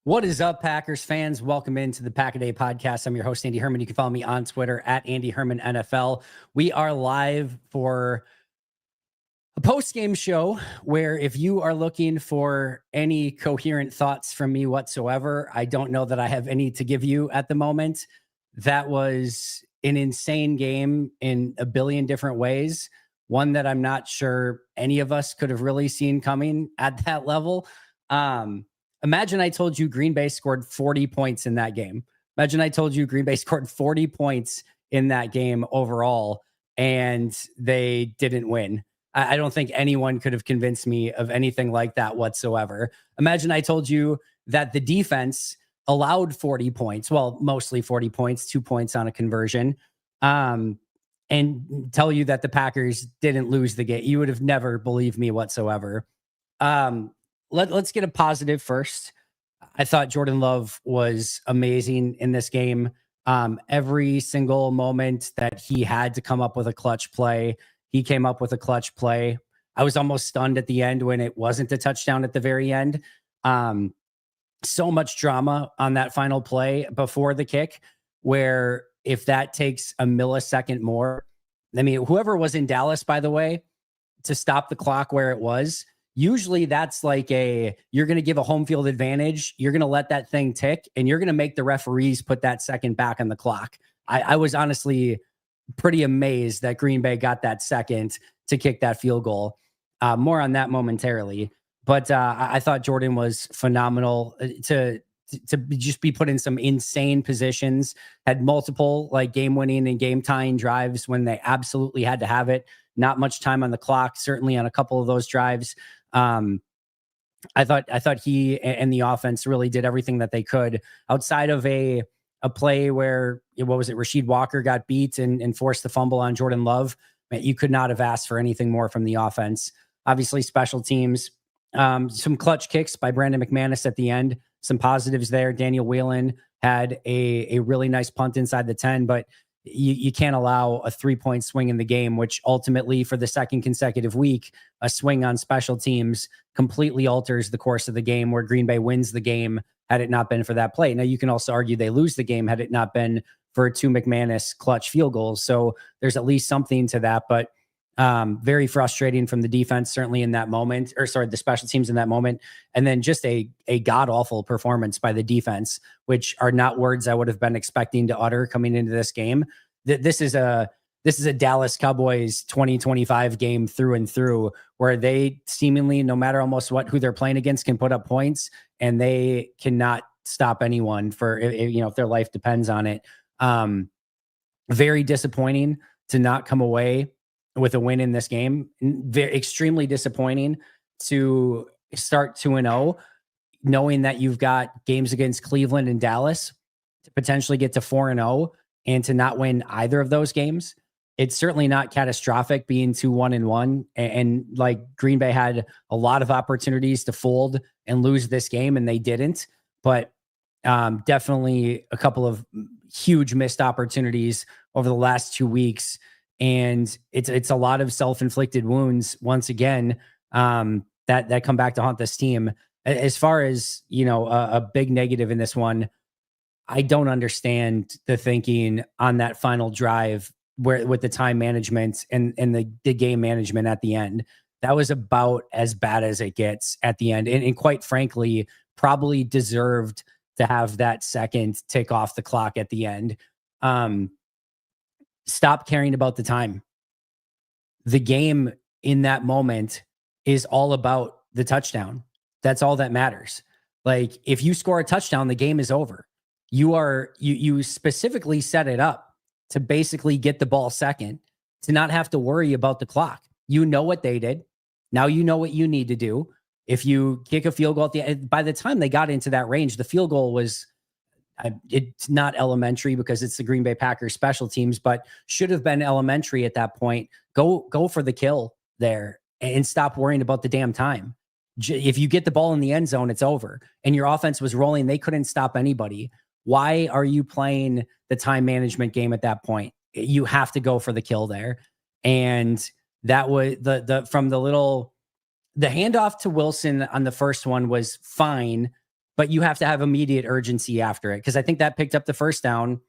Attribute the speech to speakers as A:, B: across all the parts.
A: What is up, Packers fans? Welcome into the Pack a Day podcast. I'm your host, Andy Herman. You can follow me on Twitter at Andy Herman NFL. We are live for a post-game show where if you are looking for any coherent thoughts from me whatsoever, I don't know that I have any to give you at the moment. That was an insane game in a billion different ways. One that I'm not sure any of us could have really seen coming at that level. Imagine I told you Green Bay scored 40 points in that game. Imagine I told you Green Bay scored 40 points in that game overall, and they didn't win. I don't think anyone could have convinced me of anything like that whatsoever. Imagine I told you that the defense allowed 40 points, well, mostly 40 points, 2 points on a conversion, and tell you that the Packers didn't lose the game. You would have never believed me whatsoever. Let's get a positive first. I thought Jordan Love was amazing in this game. Every single moment that he had to come up with a clutch play, he came up with a clutch play. I was almost stunned at the end when it wasn't a touchdown at the very end. So much drama on that final play before the kick, where if that takes a millisecond more, I mean, whoever was in Dallas, by the way, to stop the clock where it was, usually that's like you're going to give a home field advantage. You're going to let that thing tick, and you're going to make the referees put that second back on the clock. I was honestly pretty amazed that Green Bay got that second to kick that field goal. More on that momentarily. But I thought Jordan was phenomenal to just be put in some insane positions, had multiple like game-winning and game-tying drives when they absolutely had to have it. Not much time on the clock, certainly on a couple of those drives. I thought he and the offense really did everything that they could outside of a play where, what was it? Rasheed Walker got beat and forced the fumble on Jordan Love. You could not have asked for anything more from the offense. Obviously, special teams, some clutch kicks by Brandon McManus at the end, some positives there. Daniel Whelan had a really nice punt inside the 10, but you can't allow a 3-point swing in the game, which ultimately for the second consecutive week, a swing on special teams completely alters the course of the game, where Green Bay wins the game had it not been for that play. Now, you can also argue they lose the game had it not been for 2 McManus clutch field goals. So there's at least something to that, but very frustrating from the defense, certainly in that moment, the special teams in that moment. And then just a god-awful performance by the defense, which are not words I would have been expecting to utter coming into this game. This is a Dallas Cowboys 2025 game through and through, where they seemingly, no matter almost who they're playing against, can put up points, and they cannot stop anyone for, if their life depends on it. Very disappointing to not come away with a win in this game. Extremely disappointing to start 2-0, knowing that you've got games against Cleveland and Dallas to potentially get to 4-0 and to not win either of those games. It's certainly not catastrophic being 2-1-1. And like, Green Bay had a lot of opportunities to fold and lose this game, and they didn't. But definitely a couple of huge missed opportunities over the last 2 weeks. And it's a lot of self-inflicted wounds once again that come back to haunt this team. As far as, a big negative in this one, I don't understand the thinking on that final drive with the time management and the game management at the end. That was about as bad as it gets at the end. And quite frankly, probably deserved to have that second tick off the clock at the end. Stop caring about the time. The game in that moment is all about the touchdown. That's all that matters. Like, if you score a touchdown, the game is over. You specifically set it up to basically get the ball second, to not have to worry about the clock. You know what they did. Now you know what you need to do. If you kick a field goal at the end, by the time they got into that range, the field goal was, it's not elementary because it's the Green Bay Packers special teams, but should have been elementary at that point. Go for the kill there and stop worrying about the damn time. If you get the ball in the end zone, it's over. And your offense was rolling. They couldn't stop anybody. Why are you playing the time management game at that point? You have to go for the kill there. And that was the handoff to Wilson on the first one was fine. but you have to have immediate urgency after it. Because I think that picked up the first down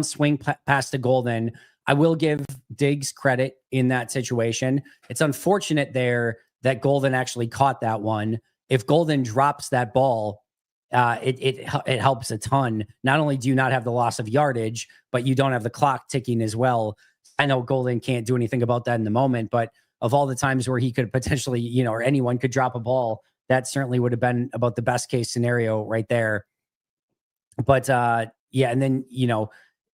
A: swing past to Golden. I will give Diggs credit in that situation. It's unfortunate there that Golden actually caught that one. If Golden drops that ball, it helps a ton. Not only do you not have the loss of yardage, but you don't have the clock ticking as well. I know Golden can't do anything about that in the moment, but of all the times where he could potentially, or anyone could drop a ball, that certainly would have been about the best case scenario right there. But yeah, and then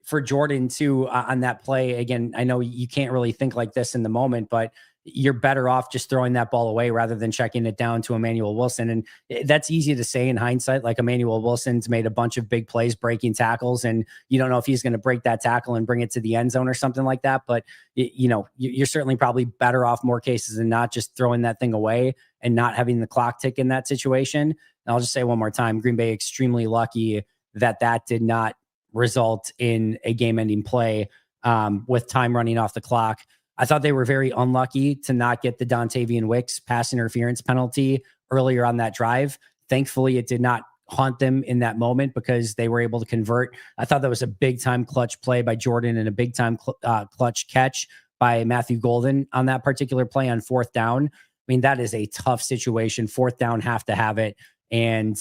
A: for Jordan too on that play again, I know you can't really think like this in the moment, but you're better off just throwing that ball away rather than checking it down to Emmanuel Wilson. And that's easy to say in hindsight. Like Emmanuel Wilson's made a bunch of big plays, breaking tackles, and you don't know if he's going to break that tackle and bring it to the end zone or something like that. But you're certainly probably better off more cases than not just throwing that thing away and not having the clock tick in that situation. And I'll just say one more time, Green Bay extremely lucky that did not result in a game-ending play with time running off the clock. I thought they were very unlucky to not get the Dontavian Wicks pass interference penalty earlier on that drive. Thankfully, it did not haunt them in that moment because they were able to convert. I thought that was a big-time clutch play by Jordan and a big-time clutch catch by Matthew Golden on that particular play on fourth down. I mean, that is a tough situation. Fourth down, have to have it. And,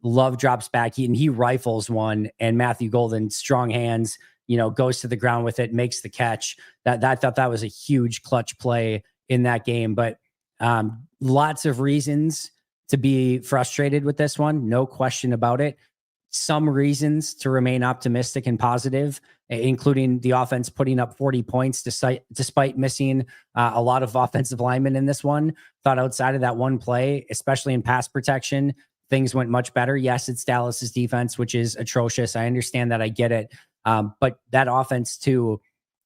A: Love drops back and he rifles one, and Matthew Golden, strong hands, goes to the ground with it, makes the catch. I thought that was a huge clutch play in that game. But lots of reasons to be frustrated with this one. No question about it. Some reasons to remain optimistic and positive, including the offense putting up 40 points despite missing a lot of offensive linemen in this one. Thought outside of that one play, especially in pass protection, things went much better. Yes, it's Dallas's defense, which is atrocious. I understand that. I get it. But that offense too,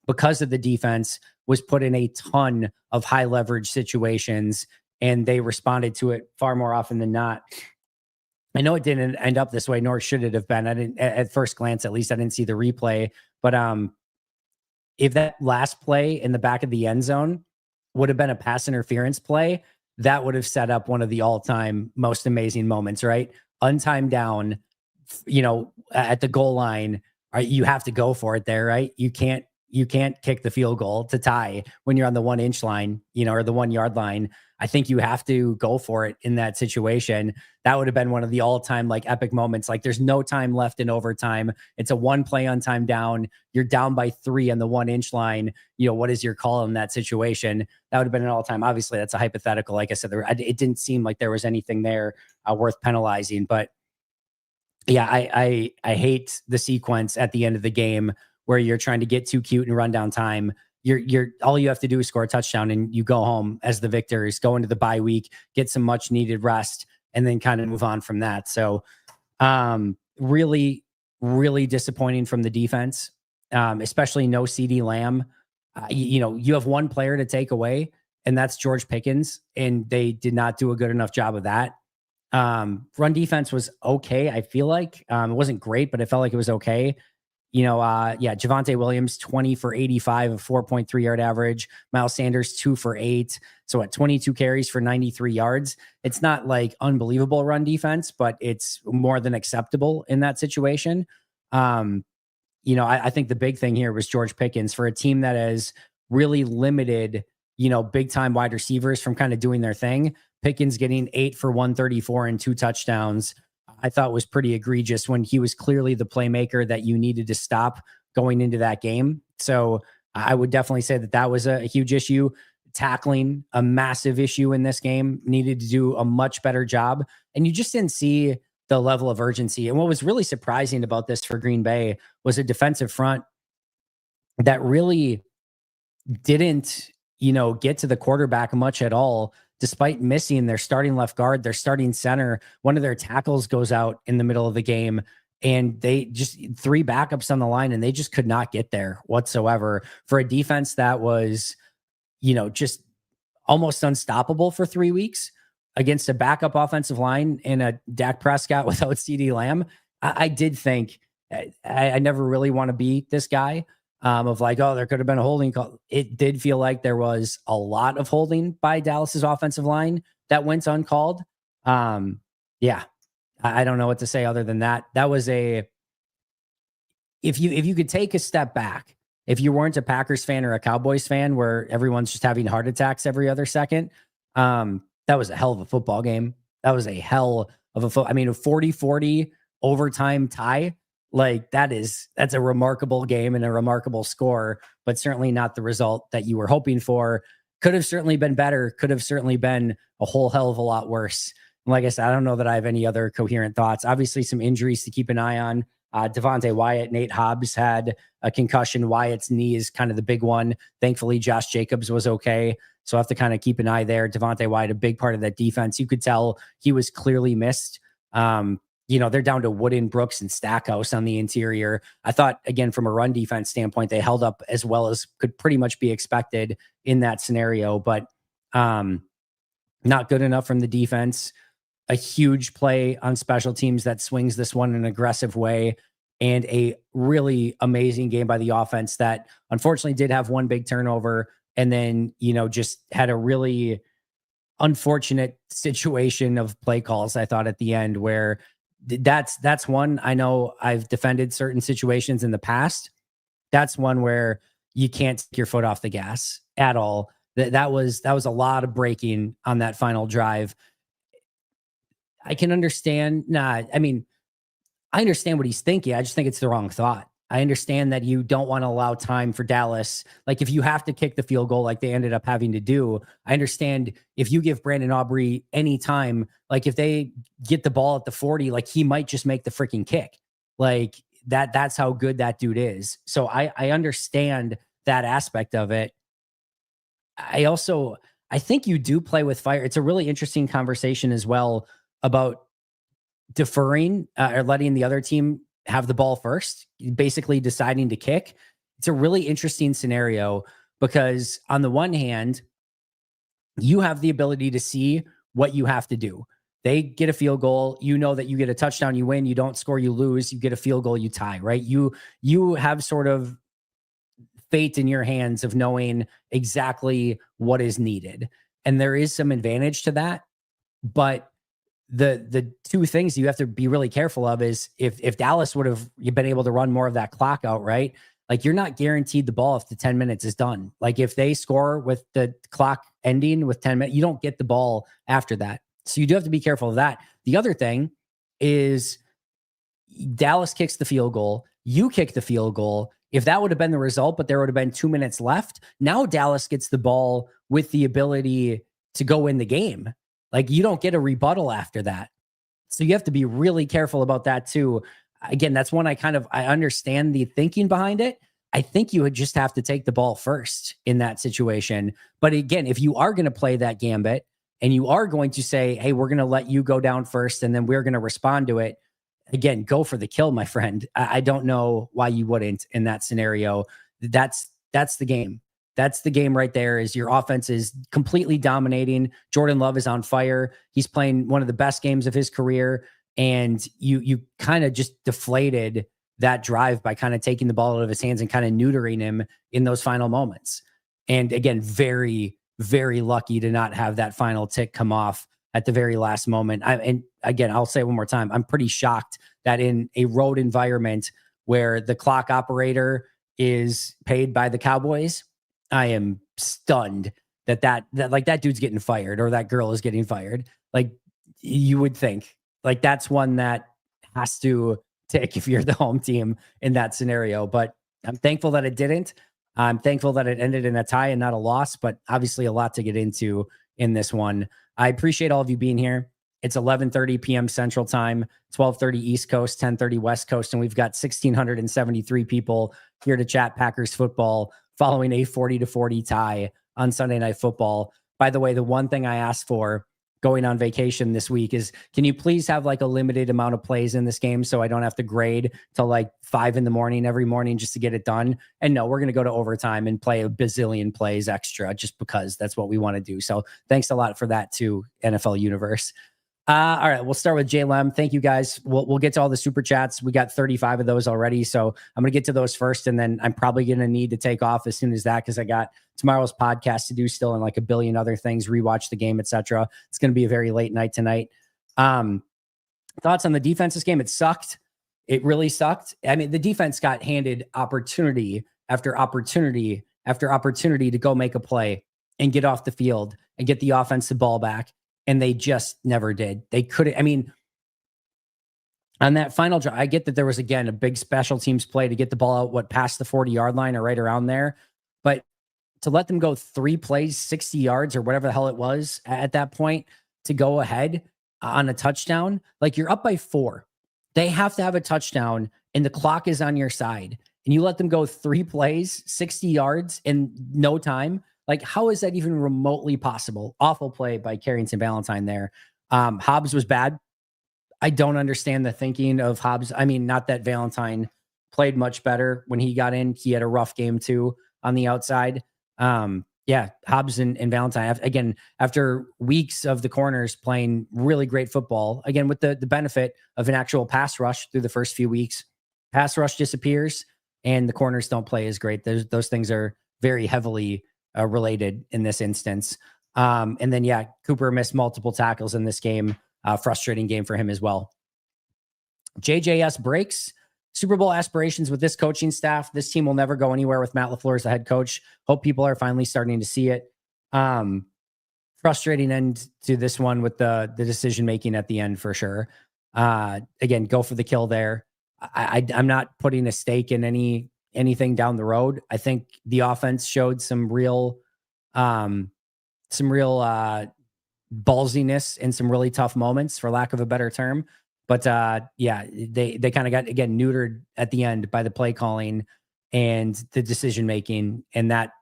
A: because of the defense, was put in a ton of high leverage situations, and they responded to it far more often than not. I know it didn't end up this way, nor should it have been. I didn't, at first glance, at least I didn't see the replay, but if that last play in the back of the end zone would have been a pass interference play, that would have set up one of the all-time most amazing moments, right? Untimed down, at the goal line, you have to go for it there, right? You can't kick the field goal to tie when you're on the 1 inch line, or the 1 yard line. I think you have to go for it in that situation. That would have been one of the all-time epic moments. There's no time left in overtime. It's a one play on time down. You're down by 3 on the 1 inch line. What is your call in that situation? That would have been an all-time. Obviously, that's a hypothetical. Like I said, it didn't seem like there was anything there worth penalizing. But yeah, I hate the sequence at the end of the game where you're trying to get too cute and run down time. You're all you have to do is score a touchdown and you go home as the victors, go into the bye week, get some much needed rest, and then kind of move on from that. So really, really disappointing from the defense, especially no CD Lamb. You have one player to take away, and that's George Pickens, and they did not do a good enough job of that. Run defense was okay. I feel like it wasn't great, but it felt like it was okay. Javonte Williams, 20 for 85, a 4.3 yard average. Miles Sanders, 2 for 8. So at 22 carries for 93 yards. It's not unbelievable run defense, but it's more than acceptable in that situation. I think the big thing here was George Pickens for a team that has really limited, big time wide receivers from kind of doing their thing. Pickens getting 8 for 134 and 2 touchdowns. I thought was pretty egregious when he was clearly the playmaker that you needed to stop going into that game. So I would definitely say that was a huge issue. Tackling, a massive issue in this game, needed to do a much better job. And you just didn't see the level of urgency. And what was really surprising about this for Green Bay was a defensive front that really didn't, get to the quarterback much at all, despite missing their starting left guard, their starting center. One of their tackles goes out in the middle of the game, and they just 3 backups on the line, and they just could not get there whatsoever for a defense that was, just almost unstoppable for 3 weeks against a backup offensive line and a Dak Prescott without CD Lamb. I did think I never really want to be this guy. There could have been a holding call. It did feel like there was a lot of holding by Dallas's offensive line that went uncalled. Yeah, I don't know what to say other than that. That was if you could take a step back, if you weren't a Packers fan or a Cowboys fan where everyone's just having heart attacks every other second, that was a hell of a football game. That was a hell of a I mean, a 40-40 overtime tie. Like that's a remarkable game and a remarkable score, but certainly not the result that you were hoping for. Could have certainly been better. Could have certainly been a whole hell of a lot worse. And like I said, I don't know that I have any other coherent thoughts. Obviously, some injuries to keep an eye on. Devontae Wyatt, Nate Hobbs had a concussion. Wyatt's knee is kind of the big one. Thankfully, Josh Jacobs was okay. So I have to kind of keep an eye there. Devontae Wyatt, a big part of that defense. You could tell he was clearly missed. They're down to Wooden, Brooks, and Stackhouse on the interior. I thought, again, from a run defense standpoint, they held up as well as could pretty much be expected in that scenario, but not good enough from the defense. A huge play on special teams that swings this one in an aggressive way, and a really amazing game by the offense that unfortunately did have one big turnover and then, just had a really unfortunate situation of play calls, I thought, at the end, where that's one. I know I've defended certain situations in the past. That's one where you can't take your foot off the gas at all. That was a lot of braking on that final drive. I can understand. I understand what he's thinking. I just think it's the wrong thought. I understand that you don't want to allow time for Dallas. Like, if you have to kick the field goal like they ended up having to do, I understand if you give Brandon Aubrey any time, like if they get the ball at the 40, like he might just make the freaking kick. Like that's how good that dude is. So I understand that aspect of it. I think you do play with fire. It's a really interesting conversation as well about deferring or letting the other team have the ball first, basically deciding to kick. It's a really interesting scenario because on the one hand, you have the ability to see what you have to do. They get a field goal, that you get a touchdown, you win. You don't score, you lose. You get a field goal, you tie, right? You have sort of fate in your hands of knowing exactly what is needed. And there is some advantage to that, but the two things you have to be really careful of is if Dallas would have been able to run more of that clock out, right? Like, you're not guaranteed the ball if the 10 minutes is done. Like, if they score with the clock ending with 10 minutes, you don't get the ball after that. So you do have to be careful of that. The other thing is Dallas kicks the field goal. You kick the field goal. If that would have been the result, but there would have been 2 minutes left, now Dallas gets the ball with the ability to go in the game. Like, you don't get a rebuttal after that. So you have to be really careful about that too. Again, that's one I understand the thinking behind it. I think you would just have to take the ball first in that situation. But again, if you are going to play that gambit and you are going to say, hey, we're going to let you go down first and then we're going to respond to it, again, go for the kill, my friend. I don't know why you wouldn't in that scenario. That's the game. That's the game right there. Is your offense is completely dominating. Jordan Love is on fire. He's playing one of the best games of his career. And you kind of just deflated that drive by kind of taking the ball out of his hands and kind of neutering him in those final moments. And again, very, very lucky to not have that final tick come off at the very last moment. And again, I'll say it one more time. I'm pretty shocked that in a road environment where the clock operator is paid by the Cowboys, I am stunned that like that dude's getting fired or that girl is getting fired. Like, you would think like that's one that has to tick if you're the home team in that scenario. But I'm thankful that it didn't. I'm thankful that it ended in a tie and not a loss, but obviously a lot to get into in this one. I appreciate all of you being here. It's 11:30 p.m. Central Time, 12:30 East Coast, 10:30 West Coast, and we've got 1,673 people here to chat Packers football following a 40-40 tie on Sunday Night Football. By the way, the one thing I asked for going on vacation this week is, can you please have like a limited amount of plays in this game so I don't have to grade till like 5 a.m. every morning just to get it done? And no, we're going to go to overtime and play a bazillion plays extra just because that's what we want to do. So thanks a lot for that too, NFL Universe. All right, we'll start with JLM. Thank you guys. We'll get to all the super chats. We got 35 of those already. So I'm going to get to those first. And then I'm probably going to need to take off as soon as that, because I got tomorrow's podcast to do still and like a billion other things, rewatch the game, etc. It's going to be a very late night tonight. Thoughts on the defense this game? It sucked. It really sucked. I mean, the defense got handed opportunity after opportunity after opportunity to go make a play and get off the field and get the offensive ball back. And they just never did. They couldn't. I mean, on that final drive, I get that there was, again, a big special teams play to get the ball out, past the 40-yard line or right around there. But to let them go 3 plays, 60 yards or whatever the hell it was at that point to go ahead on a touchdown, like, you're up by 4. They have to have a touchdown and the clock is on your side. And you let them go 3 plays, 60 yards in no time. Like, how is that even remotely possible? Awful play by Carrington Valentine there. Hobbs was bad. I don't understand the thinking of Hobbs. I mean, not that Valentine played much better when he got in. He had a rough game too on the outside. Yeah, Hobbs and Valentine, again, after weeks of the corners playing really great football, again, with the benefit of an actual pass rush through the first few weeks, pass rush disappears and the corners don't play as great. Those things are very heavily related in this instance. And then, yeah, Cooper missed multiple tackles in this game. Frustrating game for him as well. JJS breaks. Super Bowl aspirations with this coaching staff. This team will never go anywhere with Matt LaFleur as the head coach. Hope people are finally starting to see it. Frustrating end to this one with the decision-making at the end for sure. Again, go for the kill there. I'm not putting a stake in anything down the road. I think the offense showed some real ballsiness in some really tough moments, for lack of a better term. But yeah, they kind of got, again, neutered at the end by the play calling and the decision making, and that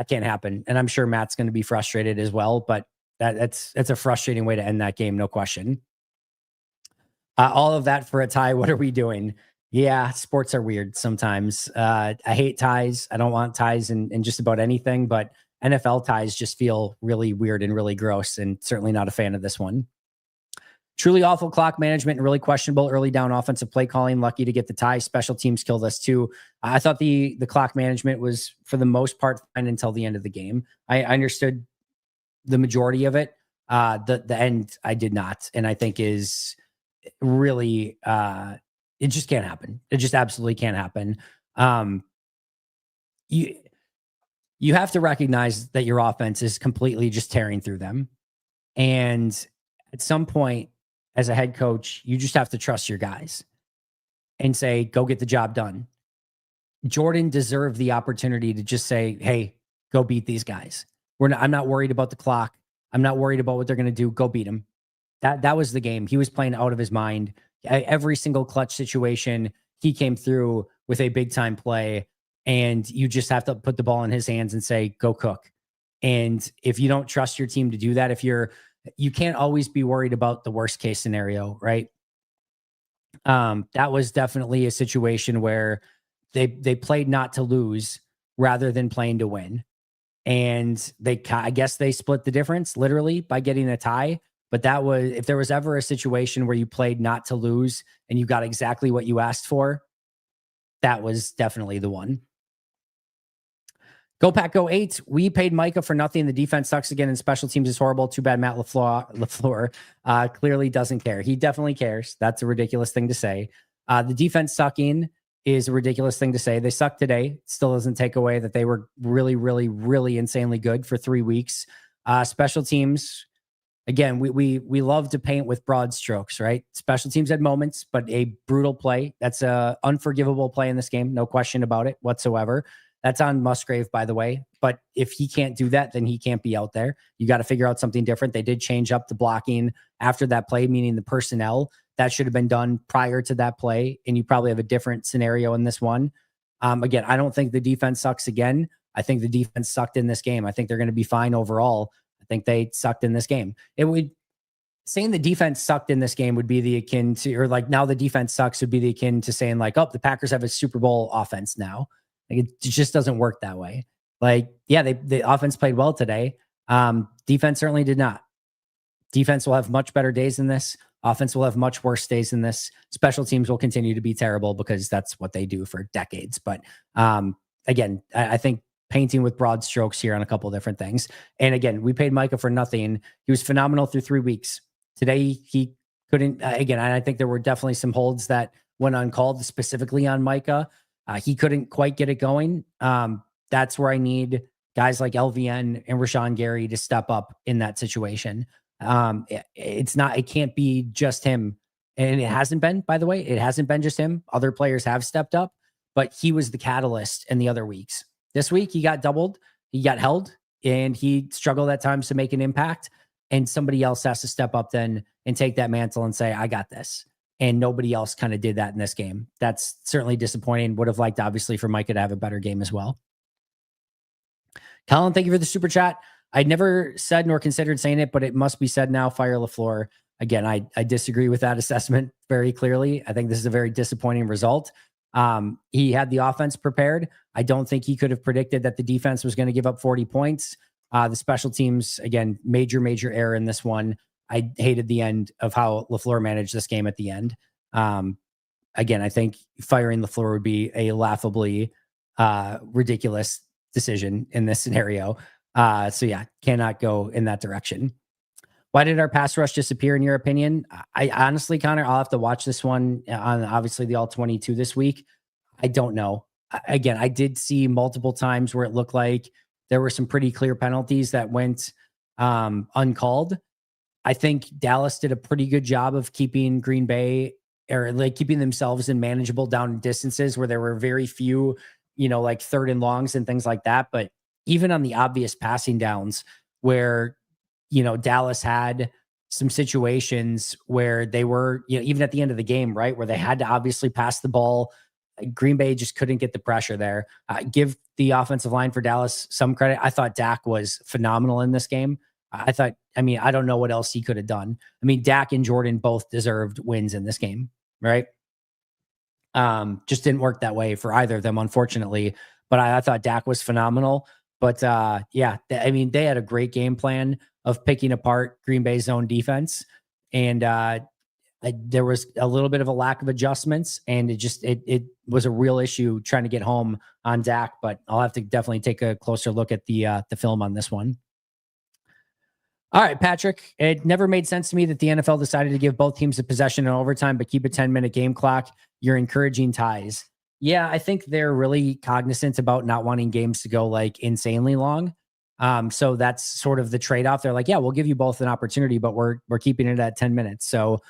A: can't happen. And I'm sure Matt's going to be frustrated as well. But that's a frustrating way to end that game, no question. All of that for a tie. What are we doing? Yeah, sports are weird sometimes. I hate ties. I don't want ties in just about anything, but NFL ties just feel really weird and really gross, and certainly not a fan of this one. Truly awful clock management and really questionable early down offensive play calling. Lucky to get the tie. Special teams killed us too. I thought the clock management was, for the most part, fine until the end of the game. I understood the majority of it. The end I did not, and I think is really it just can't happen. It just absolutely can't happen. You have to recognize that your offense is completely just tearing through them. And at some point, as a head coach, you just have to trust your guys and say, go get the job done. Jordan deserved the opportunity to just say, hey, go beat these guys. I'm not worried about the clock. I'm not worried about what they're going to do. Go beat them. That was the game. He was playing out of his mind. Every single clutch situation, he came through with a big time play. And you just have to put the ball in his hands and say, go cook. And if you don't trust your team to do that, you can't always be worried about the worst case scenario, right? That was definitely a situation where they played not to lose rather than playing to win. And I guess they split the difference literally by getting a tie. But if there was ever a situation where you played not to lose and you got exactly what you asked for, that was definitely the one. Go Pack Go 8. We paid Micah for nothing. The defense sucks again and special teams is horrible. Too bad Matt LaFleur clearly doesn't care. He definitely cares. That's a ridiculous thing to say. The defense sucking is a ridiculous thing to say. They suck today. Still doesn't take away that they were really, really, really insanely good for 3 weeks. Special teams, again, we love to paint with broad strokes, right? Special teams had moments, but a brutal play. That's a unforgivable play in this game. No question about it whatsoever. That's on Musgrave, by the way. But if he can't do that, then he can't be out there. You got to figure out something different. They did change up the blocking after that play, meaning the personnel. That should have been done prior to that play, and you probably have a different scenario in this one. Again, I don't think the defense sucks again. I think the defense sucked in this game. I think they're going to be fine overall. I think they sucked in this game. Saying the defense sucked in this game would be the akin to, or like now the defense sucks would be the akin to saying like, oh, the Packers have a Super Bowl offense now. Like, it just doesn't work that way. Like, yeah, the offense played well today. Defense certainly did not. Defense will have much better days than this. Offense will have much worse days than this. Special teams will continue to be terrible because that's what they do for decades. But again, I think painting with broad strokes here on a couple of different things. And again, we paid Micah for nothing. He was phenomenal through 3 weeks. Today, he couldn't, again, I think there were definitely some holds that went uncalled, specifically on Micah. He couldn't quite get it going. That's where I need guys like LVN and Rashawn Gary to step up in that situation. It can't be just him. And it hasn't been, by the way, it hasn't been just him. Other players have stepped up, but he was the catalyst in the other weeks. This week, he got doubled, he got held, and he struggled at times to make an impact. And somebody else has to step up then and take that mantle and say, I got this. And nobody else kind of did that in this game. That's certainly disappointing. Would have liked, obviously, for Micah to have a better game as well. Colin, thank you for the super chat. I'd never said nor considered saying it, but it must be said now. Fire LaFleur. Again, I disagree with that assessment very clearly. I think this is a very disappointing result. He had the offense prepared. I don't think he could have predicted that the defense was going to give up 40 points. The special teams, again, major error in this one. I hated the end of how LaFleur managed this game at the end. Again, I think firing LaFleur would be a laughably ridiculous decision in this scenario. So yeah, cannot go in that direction. Why did our pass rush disappear, in your opinion? I honestly, Connor, I'll have to watch this one on obviously the all 22 this week. I don't know. Again, I did see multiple times where it looked like there were some pretty clear penalties that went uncalled. I think Dallas did a pretty good job of keeping Green Bay, or like keeping themselves in manageable down distances where there were very few, like 3rd and longs and things like that. But even on the obvious passing downs where, Dallas had some situations where they were, even at the end of the game, right, where they had to obviously pass the ball. Green Bay just couldn't get the pressure there. Give the offensive line for Dallas some credit. I thought Dak was phenomenal in this game. I don't know what else he could have done. Dak and Jordan both deserved wins in this game, right? Just didn't work that way for either of them, unfortunately. But I thought Dak was phenomenal. But they had a great game plan of picking apart Green Bay's zone defense. And there was a little bit of a lack of adjustments, and it was a real issue trying to get home on Dak. But I'll have to definitely take a closer look at the film on this one. All right, Patrick, it never made sense to me that the NFL decided to give both teams a possession in overtime, but keep a 10-minute game clock. You're encouraging ties. Yeah, I think they're really cognizant about not wanting games to go like insanely long. So that's sort of the trade-off. They're like, yeah, we'll give you both an opportunity, but we're keeping it at 10 minutes. So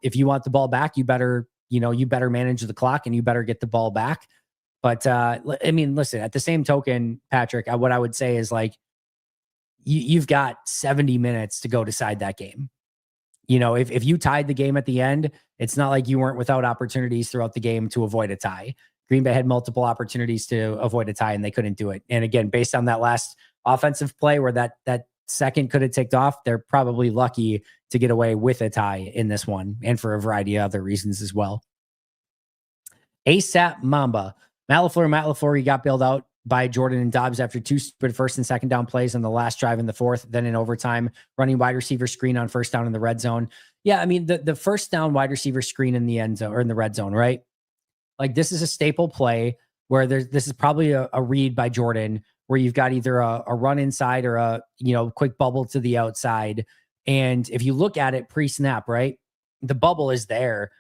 A: if you want the ball back, you better manage the clock and you better get the ball back. But listen, at the same token, Patrick, what I would say is like, you've got 70 minutes to go decide that game. If you tied the game at the end, it's not like you weren't without opportunities throughout the game to avoid a tie. Green Bay had multiple opportunities to avoid a tie and they couldn't do it. And again, based on that last offensive play where that second could have ticked off, they're probably lucky to get away with a tie in this one, and for a variety of other reasons as well. ASAP Mamba. Matt LaFleur, he got bailed out by Jordan and Dobbs after 2 stupid 1st and 2nd down plays on the last drive in the 4th, then in overtime, running wide receiver screen on 1st down in the red zone. Yeah, the 1st down wide receiver screen in the end zone or in the red zone, right? Like, this is a staple play where this is probably a read by Jordan where you've got either a run inside or a quick bubble to the outside. And if you look at it pre-snap, right, the bubble is there.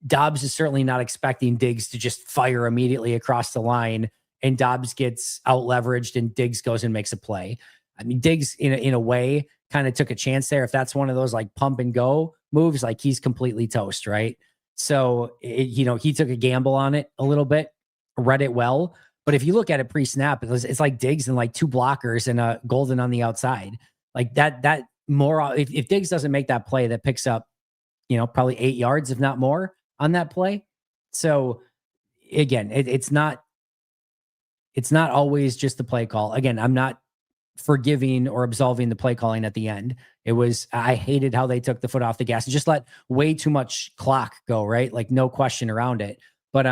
A: Dobbs is certainly not expecting Diggs to just fire immediately across the line, and Dobbs gets out leveraged and Diggs goes and makes a play. Diggs in a way kind of took a chance there. If that's one of those like pump and go moves, like he's completely toast, right? So, he took a gamble on it a little bit, read it well. But if you look at it pre-snap, it's like Diggs and like 2 blockers and a Golden on the outside. Like that more, if Diggs doesn't make that play, that picks up, probably 8 yards, if not more, on that play. So again, it's not always just the play call. Again, I'm not forgiving or absolving the play calling at the end. I hated how they took the foot off the gas and just let way too much clock go, right? Like, no question around it. But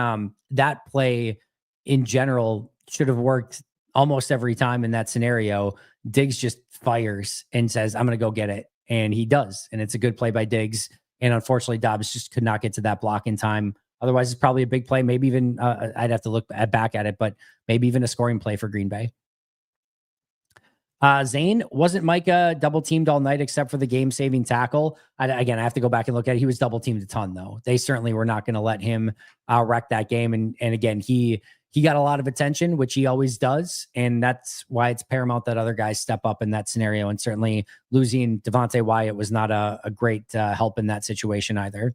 A: that play in general should have worked almost every time in that scenario. Diggs just fires and says, I'm going to go get it. And he does. And it's a good play by Diggs. And unfortunately, Dobbs just could not get to that block in time. Otherwise, it's probably a big play. Maybe even I'd have to look back at it, but maybe even a scoring play for Green Bay. Zane, wasn't Micah double teamed all night except for the game saving tackle? Again, I have to go back and look at it. He was double teamed a ton though. They certainly were not going to let him wreck that game. And again, he got a lot of attention, which he always does. And that's why it's paramount that other guys step up in that scenario. And certainly losing Devontae Wyatt was not a great help in that situation either.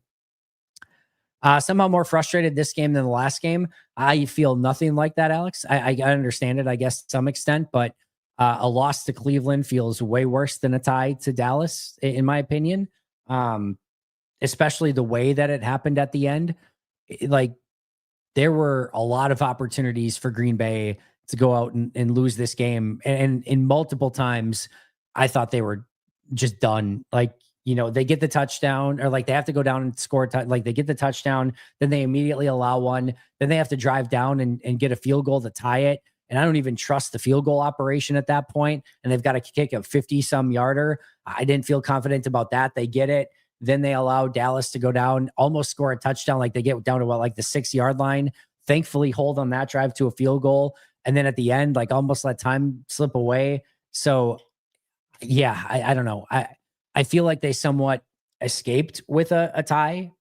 A: Somehow more frustrated this game than the last game. I feel nothing like that, Alex. I understand it, I guess, to some extent, but a loss to Cleveland feels way worse than a tie to Dallas, in my opinion. Especially the way that it happened at the end. Like, there were a lot of opportunities for Green Bay to go out and lose this game. And in multiple times, I thought they were just done. Like, they get the touchdown, or like they have to go down and score. Like, they get the touchdown, then they immediately allow one. Then they have to drive down and get a field goal to tie it. And I don't even trust the field goal operation at that point. And they've got to kick a 50-some yarder. I didn't feel confident about that. They get it. Then they allow Dallas to go down, almost score a touchdown. Like, they get down to like the 6-yard line. Thankfully, hold on that drive to a field goal. And then at the end, like, almost let time slip away. So yeah, I don't know. I feel like they somewhat escaped with a tie,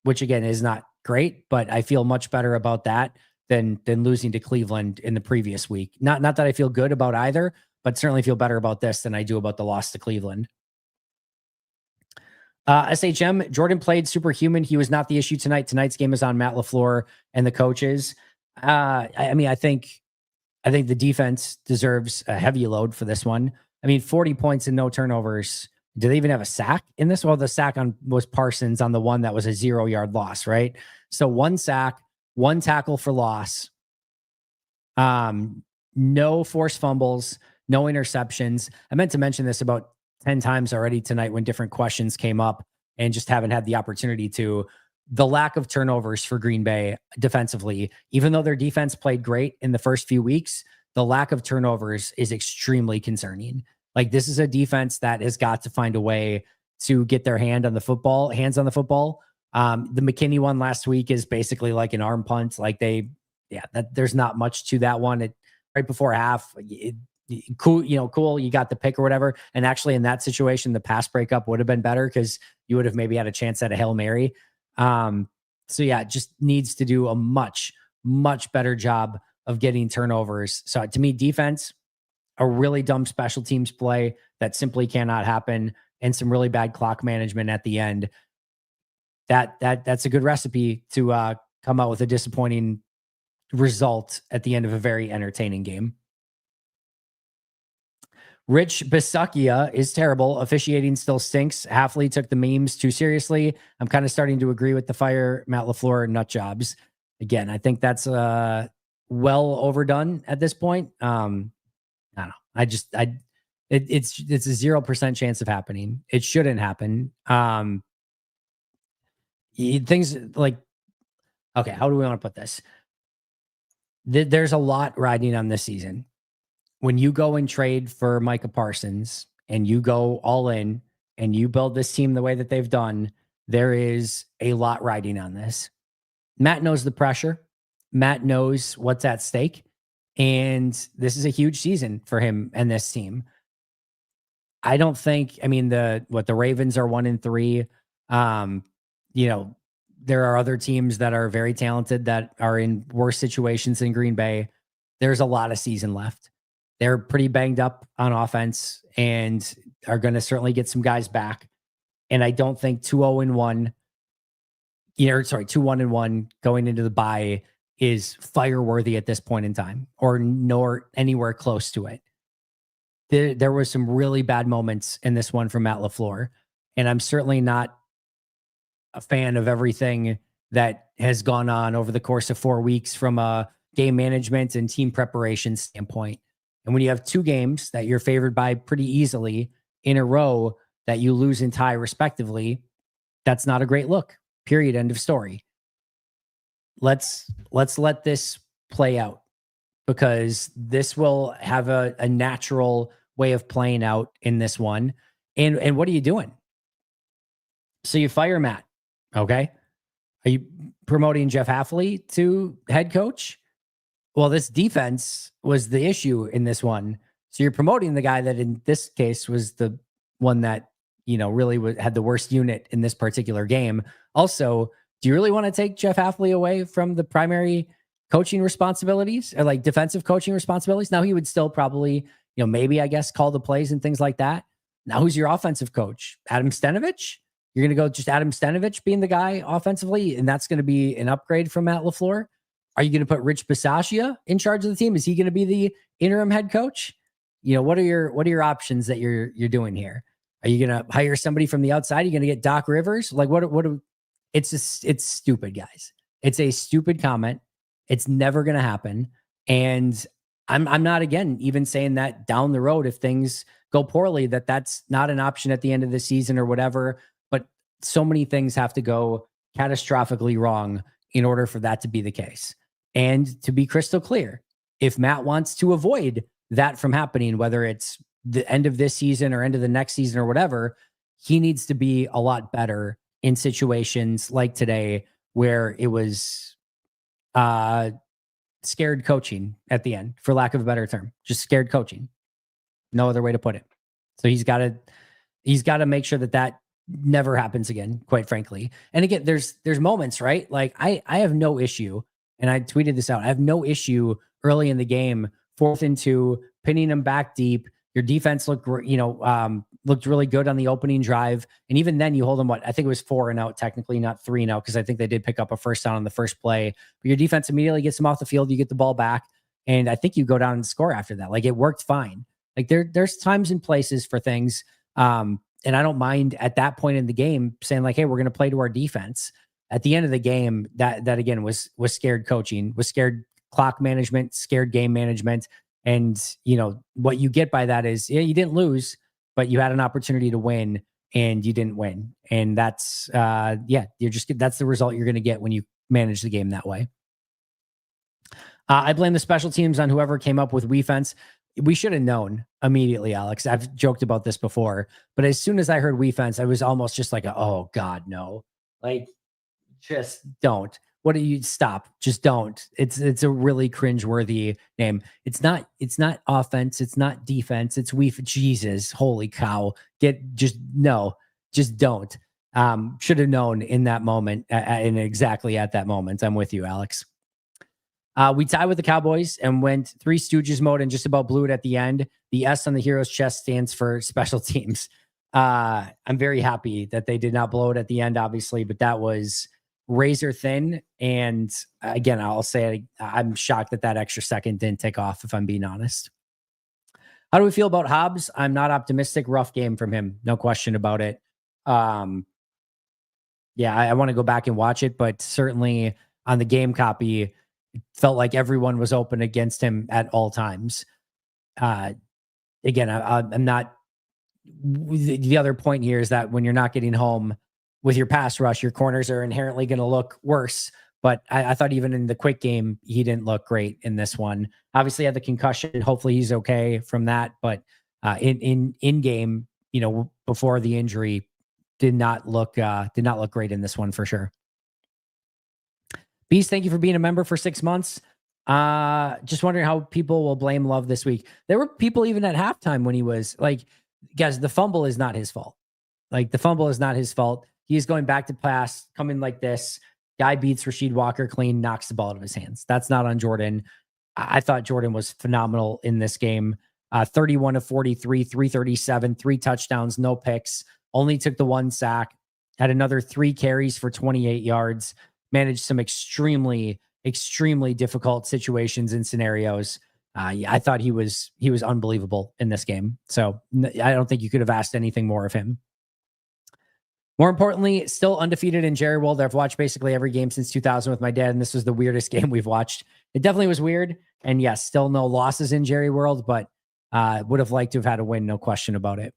A: which again is not great, but I feel much better about that than losing to Cleveland in the previous week. Not that I feel good about either, but certainly feel better about this than I do about the loss to Cleveland. SHM, Jordan played superhuman. He was not the issue tonight. Tonight's game is on Matt LaFleur and the coaches. I mean, I think the defense deserves a heavy load for this one. I mean, 40 points and no turnovers. Do they even have a sack in this? Well, the sack was Parsons on the one that was a 0-yard loss, right? So 1 sack, 1 tackle for loss, no forced fumbles, no interceptions. I meant to mention this about 10 times already tonight when different questions came up, and just haven't had the opportunity to. The lack of turnovers for Green Bay defensively, even though their defense played great in the first few weeks, the lack of turnovers is extremely concerning. Like, this is a defense that has got to find a way to get their hands on the football. The McKinney one last week is basically like an arm punt. Like, there's not much to that one. Right before half, cool, you got the pick or whatever. And actually, in that situation, the pass breakup would have been better because you would have maybe had a chance at a Hail Mary. So yeah, just needs to do a much, much better job of getting turnovers. So to me, defense, a really dumb special teams play that simply cannot happen, and some really bad clock management at the end. That's a good recipe to come out with a disappointing result at the end of a very entertaining game. Rich Bisakia is terrible. Officiating still stinks. Halfley took the memes too seriously. I'm kind of starting to agree with the fire Matt LaFleur nut jobs. Again, I think that's well overdone at this point. I don't know. It's a 0% chance of happening. It shouldn't happen. Things like, okay, how do we want to put this? There's a lot riding on this season. When you go and trade for Micah Parsons and you go all in and you build this team the way that they've done, there is a lot riding on this. Matt knows the pressure. Matt knows what's at stake. And this is a huge season for him and this team. I don't think, the Ravens are 1-3. There are other teams that are very talented that are in worse situations than Green Bay. There's a lot of season left. They're pretty banged up on offense and are going to certainly get some guys back. And I don't think 2-1 going into the bye is fire-worthy at this point in time, or nor anywhere close to it. There was some really bad moments in this one from Matt LaFleur, and I'm certainly not a fan of everything that has gone on over the course of 4 weeks from a game management and team preparation standpoint. And when you have 2 games that you're favored by pretty easily in a row that you lose and tie respectively, that's not a great look. Period. End of story. Let's let this play out, because this will have a natural way of playing out in this one. And what are you doing? So you fire Matt. Okay. Are you promoting Jeff Halfley to head coach? Well, this defense was the issue in this one. So you're promoting the guy that in this case was the one that, really had the worst unit in this particular game. Also, do you really want to take Jeff Hafley away from the primary coaching responsibilities or like defensive coaching responsibilities? Now he would still probably, maybe I guess call the plays and things like that. Now who's your offensive coach? Adam Stenovich? You're going to go just Adam Stenovich being the guy offensively, and that's going to be an upgrade from Matt LaFleur? Are you going to put Rich Bisaccia in charge of the team? Is he going to be the interim head coach? What are your options that you're doing here? Are you going to hire somebody from the outside? Are you going to get Doc Rivers? Like it's stupid, guys. It's a stupid comment. It's never going to happen. And I'm not, again, even saying that down the road, if things go poorly, that's not an option at the end of the season or whatever. But so many things have to go catastrophically wrong in order for that to be the case. And to be crystal clear, if Matt wants to avoid that from happening, whether it's the end of this season or end of the next season or whatever, he needs to be a lot better in situations like today where it was scared coaching at the end, for lack of a better term, just scared coaching. No other way to put it. So he's got to make sure that never happens again, quite frankly. And again, there's moments, right? Like I have no issue, and I tweeted this out. I have no issue early in the game, 4th and 2, pinning them back deep. Your defense looked really good on the opening drive. And even then you hold them, I think it was 4 and out, technically not 3 and out, because I think they did pick up a first down on the first play. But your defense immediately gets them off the field. You get the ball back. And I think you go down and score after that. Like it worked fine. Like there's times and places for things. And I don't mind at that point in the game saying like, hey, we're going to play to our defense. At the end of the game, that again was scared coaching, was scared clock management, scared game management. And, what you get by that is, you didn't lose, but you had an opportunity to win and you didn't win. And that's, that's the result you're going to get when you manage the game that way. I blame the special teams on whoever came up with WeFence. We should have known immediately, Alex. I've joked about this before, but as soon as I heard WeFence, I was almost just like, oh God, no, like just don't. What do you stop? Just don't. It's a really cringeworthy name. It's not offense. It's not defense. It's Jesus, holy cow. Just don't. Should have known in that moment and exactly at that moment. I'm with you, Alex. We tied with the Cowboys and went 3 Stooges mode and just about blew it at the end. The S on the hero's chest stands for special teams. I'm very happy that they did not blow it at the end, obviously, but that was razor thin. And again, I'll say I'm shocked that extra second didn't take off, if I'm being honest. How do we feel about Hobbs? I'm not optimistic. Rough game from him. No question about it. I want to go back and watch it, but certainly on the game copy, it felt like everyone was open against him at all times. Again, I'm not. The other point here is that when you're not getting home with your pass rush, your corners are inherently going to look worse. But I thought even in the quick game, he didn't look great in this one. Obviously, had the concussion. Hopefully, he's okay from that. But in game, before the injury, did not look great in this one for sure. Beast, thank you for being a member for 6 months. Just wondering how people will blame Love this week. There were people even at halftime when he was like, guys, the fumble is not his fault. Like the fumble is not his fault. He's going back to pass, coming like this. Guy beats Rasheed Walker clean, knocks the ball out of his hands. That's not on Jordan. I thought Jordan was phenomenal in this game. 31 of 43, 337, 3 touchdowns, no picks. Only took the 1 sack. Had another 3 carries for 28 yards. Managed some extremely, extremely difficult situations and scenarios. I thought he was unbelievable in this game. So I don't think you could have asked anything more of him. More importantly, still undefeated in Jerry World. I've watched basically every game since 2000 with my dad, and this was the weirdest game we've watched. It definitely was weird. And yes, still no losses in Jerry World, but would have liked to have had a win, no question about it.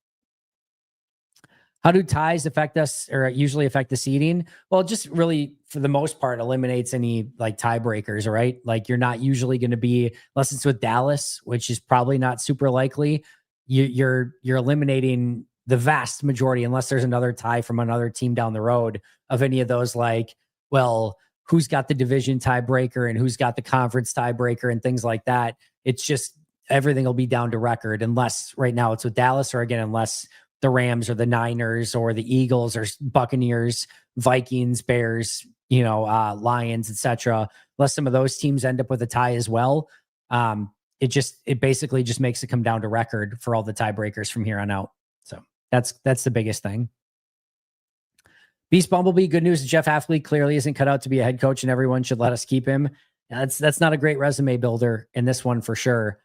A: How do ties affect us or usually affect the seeding? Well, it just really, for the most part, eliminates any like tiebreakers, right? Like you're not usually going to be, unless it's with Dallas, which is probably not super likely. You're eliminating the vast majority, unless there's another tie from another team down the road, of any of those, like, well, who's got the division tiebreaker and who's got the conference tiebreaker and things like that. It's just everything will be down to record, unless right now it's with Dallas, or again, unless the Rams or the Niners or the Eagles or Buccaneers, Vikings, Bears, Lions, etc. Unless some of those teams end up with a tie as well. It basically just makes it come down to record for all the tiebreakers from here on out. So that's the biggest thing. Beast Bumblebee, good news. Jeff Hafley clearly isn't cut out to be a head coach, and everyone should let us keep him. That's not a great resume builder in this one for sure.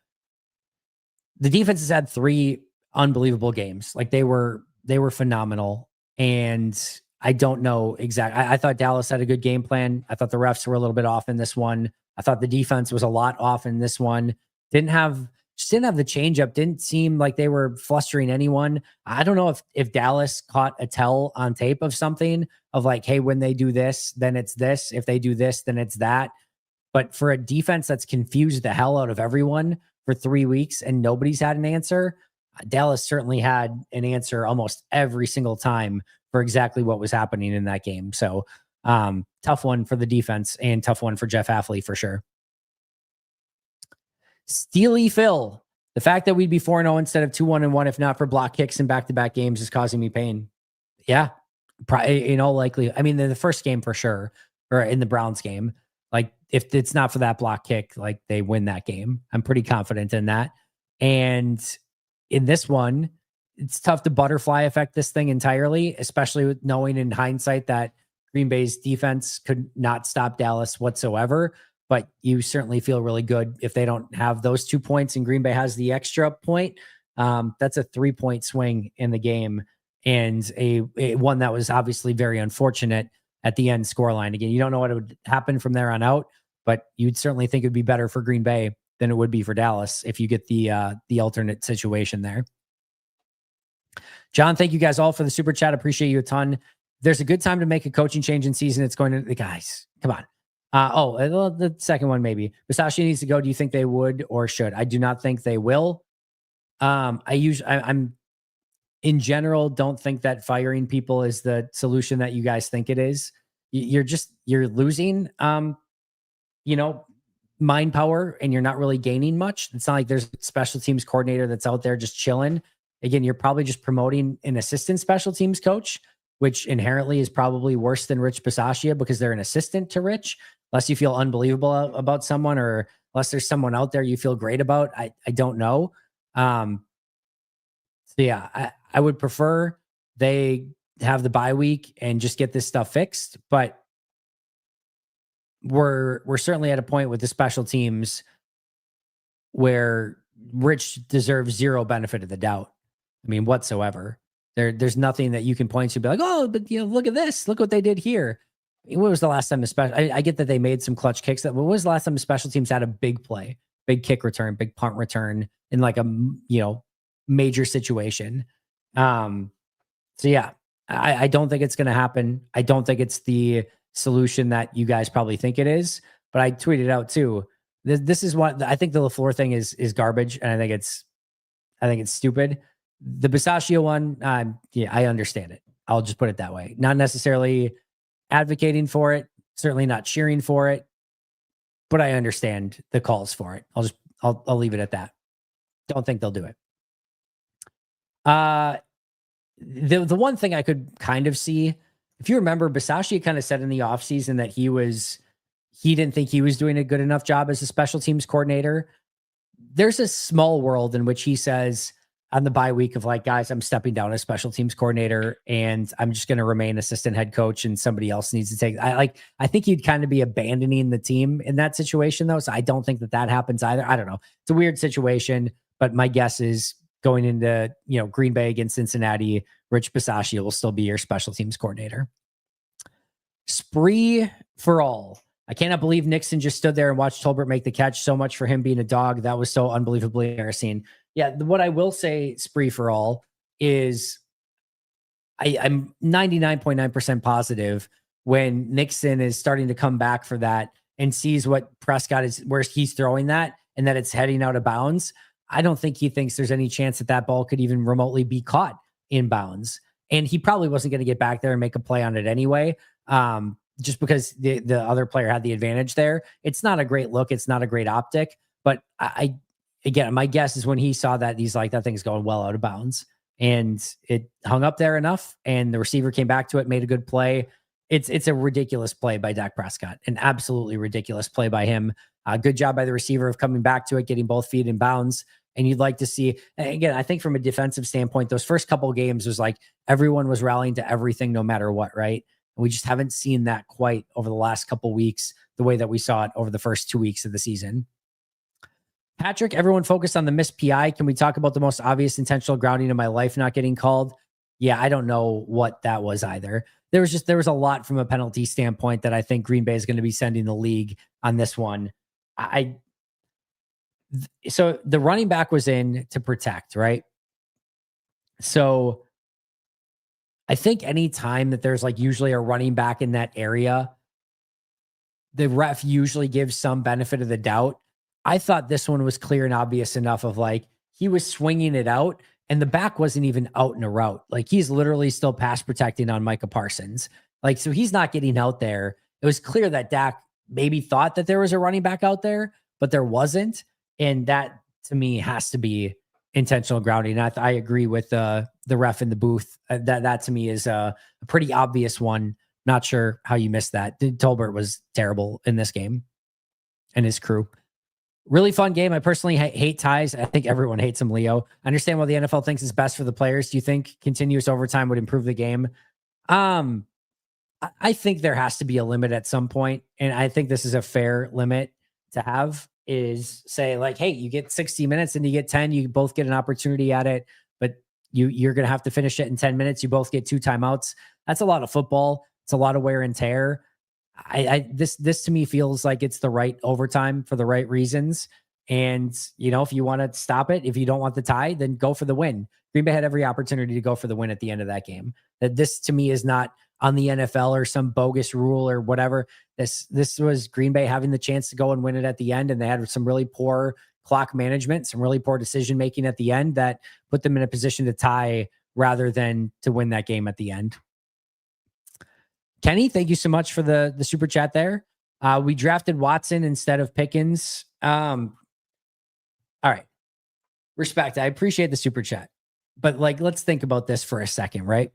A: The defense has had 3 unbelievable games. Like they were phenomenal. And I don't know exactly. I thought Dallas had a good game plan. I thought the refs were a little bit off in this one. I thought the defense was a lot off in this one. Didn't have the changeup. Didn't seem like they were flustering anyone. I don't know if Dallas caught a tell on tape of something of like, hey, when they do this, then it's this. If they do this, then it's that. But for a defense that's confused the hell out of everyone for 3 weeks and nobody's had an answer, Dallas certainly had an answer almost every single time for exactly what was happening in that game. So tough one for the defense and tough one for Jeff Hafley for sure. Steely Phil, the fact that we'd be 4-0 instead of 2-1-1 if not for block kicks in back-to-back games is causing me pain. Yeah, in all likelihood. I mean, in the first game for sure, or in the Browns game, like if it's not for that block kick, like they win that game. I'm pretty confident in that. And in this one, it's tough to butterfly effect this thing entirely, especially with knowing in hindsight that Green Bay's defense could not stop Dallas whatsoever. But you certainly feel really good if they don't have those 2 points and Green Bay has the extra point. That's a 3-point swing in the game, and a one that was obviously very unfortunate at the end scoreline. Again, you don't know what would happen from there on out, but you'd certainly think it'd be better for Green Bay than it would be for Dallas if you get the alternate situation there. John, thank you guys all for the super chat. Appreciate you a ton. There's a good time to make a coaching change in season. It's going to the guys. Come on. The second one, maybe. Bisaccia needs to go. Do you think they would or should? I do not think they will. I'm in general don't think that firing people is the solution that you guys think it is. You're losing, mind power, and you're not really gaining much. It's not like there's a special teams coordinator that's out there just chilling. Again, you're probably just promoting an assistant special teams coach, which inherently is probably worse than Rich Bisaccia because they're an assistant to Rich. Unless you feel unbelievable about someone, or unless there's someone out there you feel great about. I don't know. So yeah, I would prefer they have the bye week and just get this stuff fixed. But we're certainly at a point with the special teams where Rich deserves zero benefit of the doubt. I mean, whatsoever. There's nothing that you can point to be like, oh, but look at this. Look what they did here. When was the last time I get that they made some clutch kicks. When was the last time the special teams had a big play, big kick return, big punt return in like a major situation? So yeah, I don't think it's going to happen. I don't think it's the solution that you guys probably think it is. But I tweeted out too. This is what I think the LaFleur thing is garbage, and I think it's stupid. The Bisaccia one, I understand it. I'll just put it that way. Not necessarily advocating for it, certainly not cheering for it, but I understand the calls for it. I'll leave it at that. Don't think they'll do it. The one thing I could kind of see, if you remember, Bisaccia kind of said in the offseason that he didn't think he was doing a good enough job as a special teams coordinator. There's a small world in which he says on the bye week of like, guys, I'm stepping down as special teams coordinator and I'm just going to remain assistant head coach and somebody else needs to take. I think he'd kind of be abandoning the team in that situation though. So I don't think that happens either. I don't know. It's a weird situation, but my guess is going into, Green Bay against Cincinnati, Rich Bisaccia will still be your special teams coordinator. Spree for all. I cannot believe Nixon just stood there and watched Tolbert make the catch. So much for him being a dog. That was so unbelievably embarrassing. Yeah, what I will say, Spree for all, is I'm 99.9% positive when Nixon is starting to come back for that and sees what Prescott is, where he's throwing that and that it's heading out of bounds. I don't think he thinks there's any chance that ball could even remotely be caught in bounds. And he probably wasn't going to get back there and make a play on it anyway. Just because the other player had the advantage there. It's not a great look. It's not a great optic, but again, my guess is when he saw that, he's like, that thing's going well out of bounds. And it hung up there enough, and the receiver came back to it, made a good play. It's a ridiculous play by Dak Prescott, an absolutely ridiculous play by him. Good job by the receiver of coming back to it, getting both feet in bounds. And you'd like to see, again, I think from a defensive standpoint, those first couple of games was like everyone was rallying to everything no matter what, right? And we just haven't seen that quite over the last couple of weeks, the way that we saw it over the first 2 weeks of the season. Patrick, everyone focused on the missed PI. Can we talk about the most obvious intentional grounding in my life not getting called? Yeah, I don't know what that was either. There was a lot from a penalty standpoint that I think Green Bay is going to be sending the league on this one. So the running back was in to protect, right? So I think any time that there's like usually a running back in that area, the ref usually gives some benefit of the doubt. I thought this one was clear and obvious enough of like, he was swinging it out and the back wasn't even out in a route. Like he's literally still pass protecting on Micah Parsons. Like, so he's not getting out there. It was clear that Dak maybe thought that there was a running back out there, but there wasn't. And that to me has to be intentional grounding. I agree with the ref in the booth. That to me is a pretty obvious one. Not sure how you missed that. Tolbert was terrible in this game and his crew. Really fun game. I personally hate ties. I think everyone hates them, Leo. I understand why the NFL thinks it's best for the players. Do you think continuous overtime would improve the game? I think there has to be a limit at some point, and I think this is a fair limit to have, is say like, hey, you get 60 minutes and you get 10, you both get an opportunity at it, but you're going to have to finish it in 10 minutes. You both get 2 timeouts. That's a lot of football. It's a lot of wear and tear. This to me feels like it's the right overtime for the right reasons. And, you know, if you want to stop it, if you don't want the tie, then go for the win. Green Bay had every opportunity to go for the win at the end of that game. That this to me is not on the NFL or some bogus rule or whatever. This was Green Bay having the chance to go and win it at the end. And they had some really poor clock management, some really poor decision making at the end that put them in a position to tie rather than to win that game at the end. Kenny, thank you so much for the super chat there. We drafted Watson instead of Pickens. All right. Respect. I appreciate the super chat. But like, let's think about this for a second, right?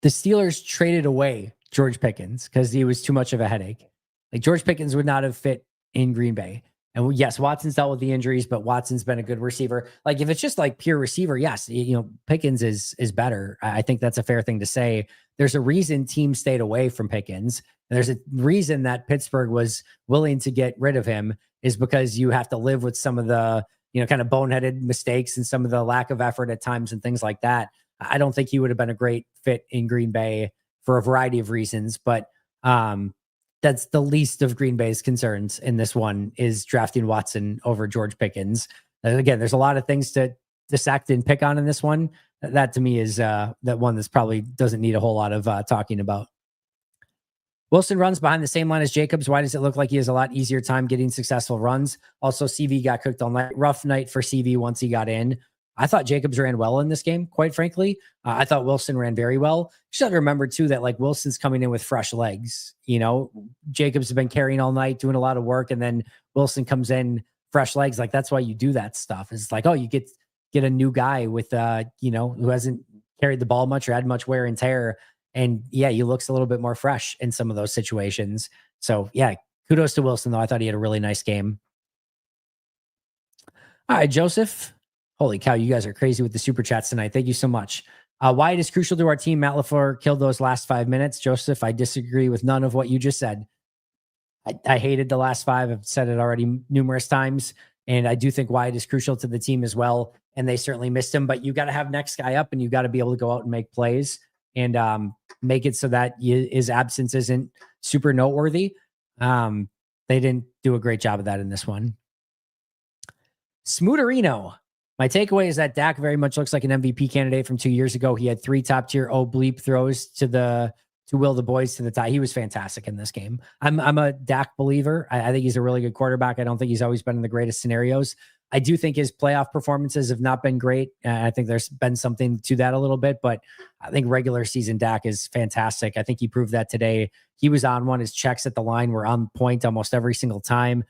A: The Steelers traded away George Pickens because he was too much of a headache. Like George Pickens would not have fit in Green Bay. And yes, Watson's dealt with the injuries, but Watson's been a good receiver. Like if it's just like pure receiver, yes, you know, Pickens is better. I think that's a fair thing to say. There's a reason teams stayed away from Pickens. And there's a reason that Pittsburgh was willing to get rid of him, is because you have to live with some of the, you know, kind of boneheaded mistakes and some of the lack of effort at times and things like that. I don't think he would have been a great fit in Green Bay for a variety of reasons, but that's the least of Green Bay's concerns in this one, is drafting Watson over George Pickens. And again, there's a lot of things to dissect and pick on in this one. That to me is that one that's probably doesn't need a whole lot of talking about. Wilson runs behind the same line as Jacobs. Why does it look like he has a lot easier time getting successful runs? Also, CV got cooked all night. Rough night for CV once he got in. I thought Jacobs ran well in this game, quite frankly. I thought Wilson ran very well. You should remember, too, that like Wilson's coming in with fresh legs. You know, Jacobs has been carrying all night, doing a lot of work, and then Wilson comes in fresh legs. Like, that's why you do that stuff. It's like, oh, you get a new guy with, you know, who hasn't carried the ball much or had much wear and tear. And yeah, he looks a little bit more fresh in some of those situations. So yeah, kudos to Wilson, though. I thought he had a really nice game. All right, Joseph. Holy cow, you guys are crazy with the super chats tonight. Thank you so much. Why it is crucial to our team, Matt LaFleur killed those last 5 minutes. Joseph, I disagree with none of what you just said. I hated the last 5. I've said it already numerous times. And I do think Wyatt is crucial to the team as well. And they certainly missed him. But you got to have next guy up, and you got to be able to go out and make plays and make it so that his absence isn't super noteworthy. They didn't do a great job of that in this one. Smooterino. My takeaway is that Dak very much looks like an MVP candidate from 2 years ago. He had 3 top-tier bleep throws to will the boys to the tie. He was fantastic in this game. I'm a Dak believer. I think he's a really good quarterback. I don't think he's always been in the greatest scenarios. I do think his playoff performances have not been great. I think there's been something to that a little bit, but I think regular season Dak is fantastic. I think he proved that today. He was on one. His checks at the line were on point almost every single time.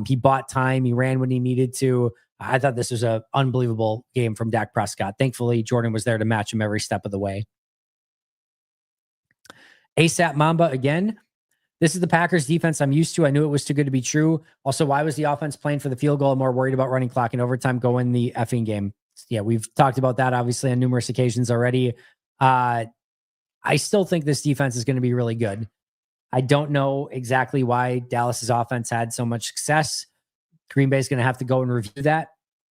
A: He bought time. He ran when he needed to. I thought this was an unbelievable game from Dak Prescott. Thankfully, Jordan was there to match him every step of the way. ASAP Mamba again. This is the Packers defense I'm used to. I knew it was too good to be true. Also, why was the offense playing for the field goal? I'm more worried about running clock and overtime. Go in the effing game. Yeah, we've talked about that obviously on numerous occasions already. I still think this defense is going to be really good. I don't know exactly why Dallas's offense had so much success. Green Bay is going to have to go and review that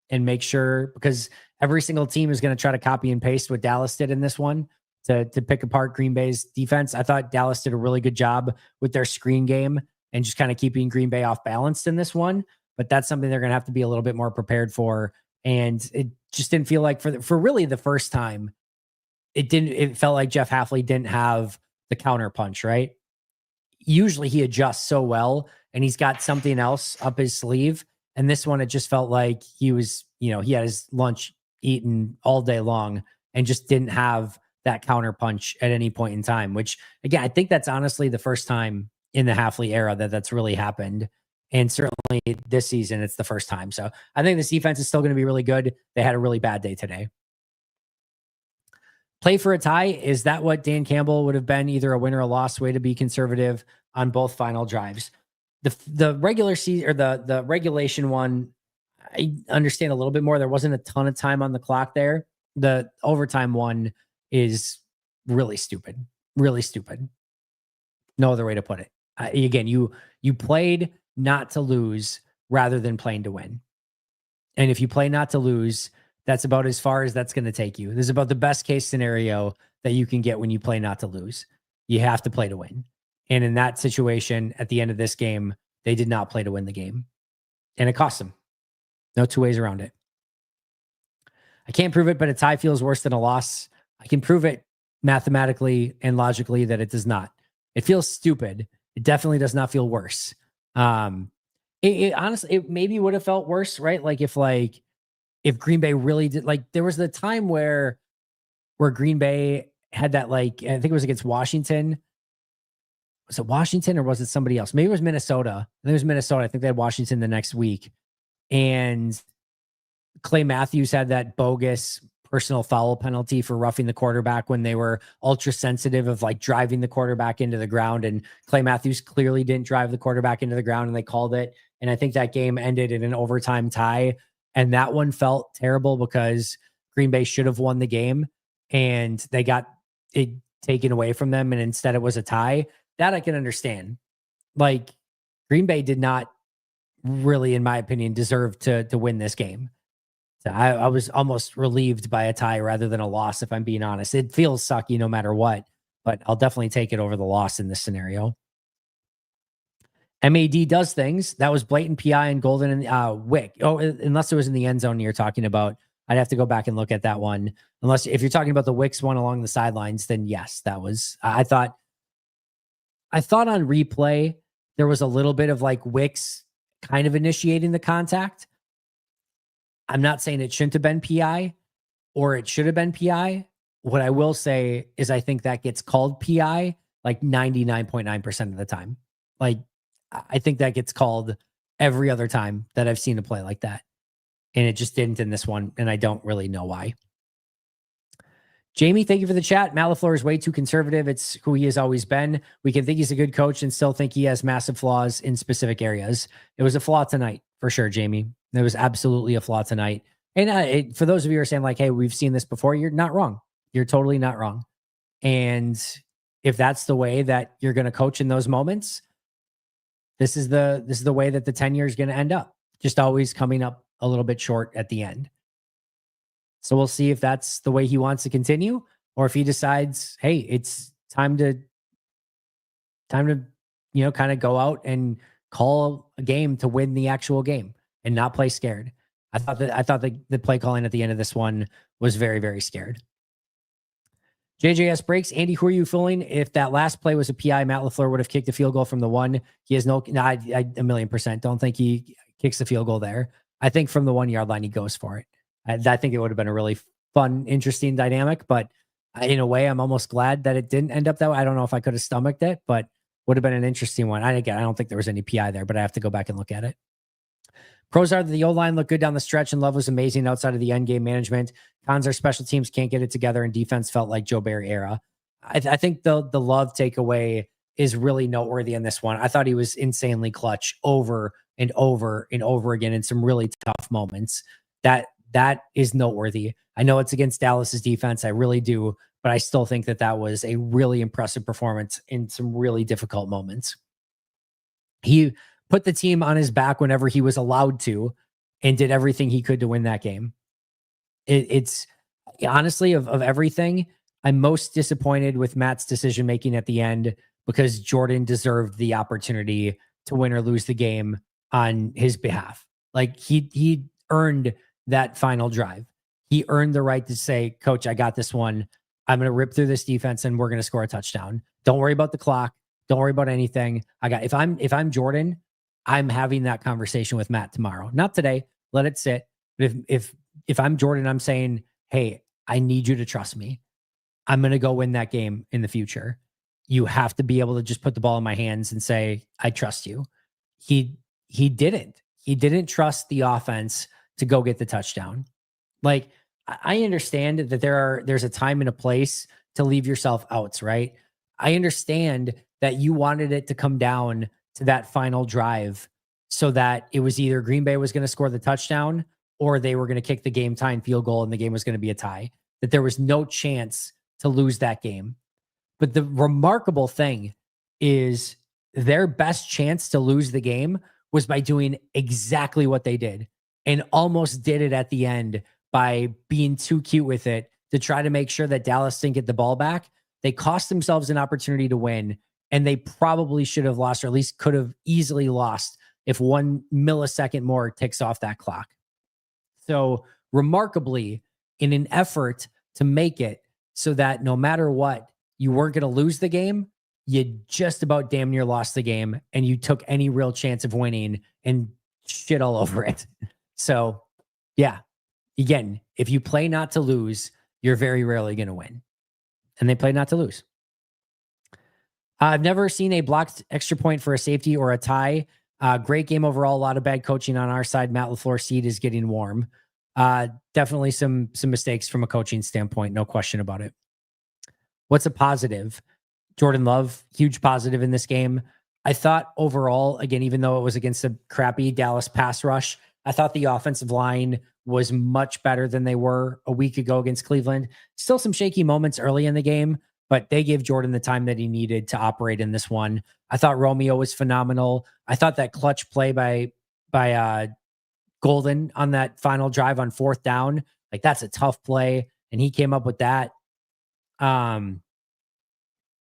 A: and make sure, because every single team is going to try to copy and paste what Dallas did in this one to pick apart Green Bay's defense. I thought Dallas did a really good job with their screen game and just kind of keeping Green Bay off balance in this one. But that's something they're going to have to be a little bit more prepared for. And it just didn't feel like for really the first time, it felt like Jeff Hafley didn't have the counter punch, right? Usually he adjusts so well and he's got something else up his sleeve. And this one, it just felt like he was, he had his lunch eaten all day long and just didn't have that counter punch at any point in time, which again, I think that's honestly the first time in the Hafley era that's really happened. And certainly this season, it's the first time. So I think this defense is still going to be really good. They had a really bad day today. Play for a tie. Is that what Dan Campbell would have been? Either a win or a loss. Way to be conservative on both final drives. The regular season or the regulation one, I understand a little bit more. There wasn't a ton of time on the clock there. The overtime one is really stupid. Really stupid. No other way to put it. Again, you played not to lose rather than playing to win. And if you play not to lose, that's about as far as that's going to take you. This is about the best case scenario that you can get when you play not to lose. You have to play to win. And in that situation, at the end of this game, they did not play to win the game. And it cost them. No two ways around it. I can't prove it, but a tie feels worse than a loss. I can prove it mathematically and logically that it does not. It feels stupid. It definitely does not feel worse. It honestly, it maybe would have felt worse, right? Like if Green Bay really did, like there was the time where Green Bay had that, like, I think it was against Washington. Was it Washington or was it somebody else? Maybe it was Minnesota. I think it was Minnesota. I think they had Washington the next week. And Clay Matthews had that bogus personal foul penalty for roughing the quarterback when they were ultra sensitive of like driving the quarterback into the ground. And Clay Matthews clearly didn't drive the quarterback into the ground and they called it. And I think that game ended in an overtime tie. And that one felt terrible because Green Bay should have won the game and they got it taken away from them. And instead it was a tie. That I can understand. Like Green Bay did not really, in my opinion, deserve to win this game. So I was almost relieved by a tie rather than a loss, if I'm being honest. It feels sucky no matter what, but I'll definitely take it over the loss in this scenario. MAD does things. That was blatant PI and Golden and Wick. Oh, unless it was in the end zone you're talking about. I'd have to go back and look at that one. Unless if you're talking about the Wicks one along the sidelines, then yes, that was, I thought on replay, there was a little bit of like Wicks kind of initiating the contact. I'm not saying it shouldn't have been PI or it should have been PI. What I will say is I think that gets called PI like 99.9% of the time. Like I think that gets called every other time that I've seen a play like that. And it just didn't in this one. And I don't really know why. Jamie, thank you for the chat. Matt LaFleur is way too conservative. It's who he has always been. We can think he's a good coach and still think he has massive flaws in specific areas. It was a flaw tonight, for sure, Jamie. There was absolutely a flaw tonight. And for those of you who are saying like, hey, we've seen this before, you're not wrong. You're totally not wrong. And if that's the way that you're going to coach in those moments, this is the way that the tenure is going to end up. Just always coming up a little bit short at the end. So we'll see if that's the way he wants to continue, or if he decides, hey, it's time to, kind of go out and call a game to win the actual game and not play scared. I thought the play calling at the end of this one was very, very scared. JJS breaks. Andy, who are you fooling? If that last play was a PI, Matt LaFleur would have kicked a field goal from the one. He has no, I 1,000,000% don't think he kicks the field goal there. I think from the 1 yard line, he goes for it. I think it would have been a really fun, interesting dynamic, but in a way, I'm almost glad that it didn't end up that way. I don't know if I could have stomached it, but would have been an interesting one. Again, I don't think there was any PI there, but I have to go back and look at it. Pros are that the O-line looked good down the stretch, and Love was amazing outside of the end game management. Cons are special teams can't get it together, and defense felt like Joe Barry era. I think the Love takeaway is really noteworthy in this one. I thought he was insanely clutch over and over and over again in some really tough moments. That is noteworthy. I know it's against Dallas's defense. I really do, but I still think that was a really impressive performance in some really difficult moments. He put the team on his back whenever he was allowed to and did everything he could to win that game. It's honestly, of everything, I'm most disappointed with Matt's decision-making at the end, because Jordan deserved the opportunity to win or lose the game on his behalf. Like he earned that final drive. He earned the right to say, Coach, I got this one. I'm going to rip through this defense and we're going to score a touchdown. Don't worry about the clock. Don't worry about anything. If I'm Jordan, I'm having that conversation with Matt tomorrow. Not today. Let it sit. But if I'm Jordan, I'm saying, hey, I need you to trust me. I'm going to go win that game in the future. You have to be able to just put the ball in my hands and say, I trust you. He didn't. He didn't trust the offense to go get the touchdown. Like, I understand that there's a time and a place to leave yourself outs, right? I understand that you wanted it to come down to that final drive so that it was either Green Bay was going to score the touchdown or they were going to kick the game tying field goal and the game was going to be a tie, that there was no chance to lose that game. But the remarkable thing is their best chance to lose the game was by doing exactly what they did, and almost did it at the end by being too cute with it to try to make sure that Dallas didn't get the ball back. They cost themselves an opportunity to win, and they probably should have lost, or at least could have easily lost, if 1 millisecond more ticks off that clock. So remarkably, in an effort to make it so that no matter what, you weren't going to lose the game, you just about damn near lost the game, and you took any real chance of winning and shit all over it. So yeah, again, if you play not to lose, you're very rarely going to win. And they played not to lose. I've never seen a blocked extra point for a safety or a tie. Great game overall. A lot of bad coaching on our side. Matt LaFleur's seat is getting warm. Definitely some mistakes from a coaching standpoint. No question about it. What's a positive? Jordan Love, huge positive in this game. I thought overall, again, even though it was against a crappy Dallas pass rush, I thought the offensive line was much better than they were a week ago against Cleveland. Still some shaky moments early in the game, but they gave Jordan the time that he needed to operate in this one. I thought Romeo was phenomenal. I thought that clutch play by Golden on that final drive on 4th down, like that's a tough play, and he came up with that.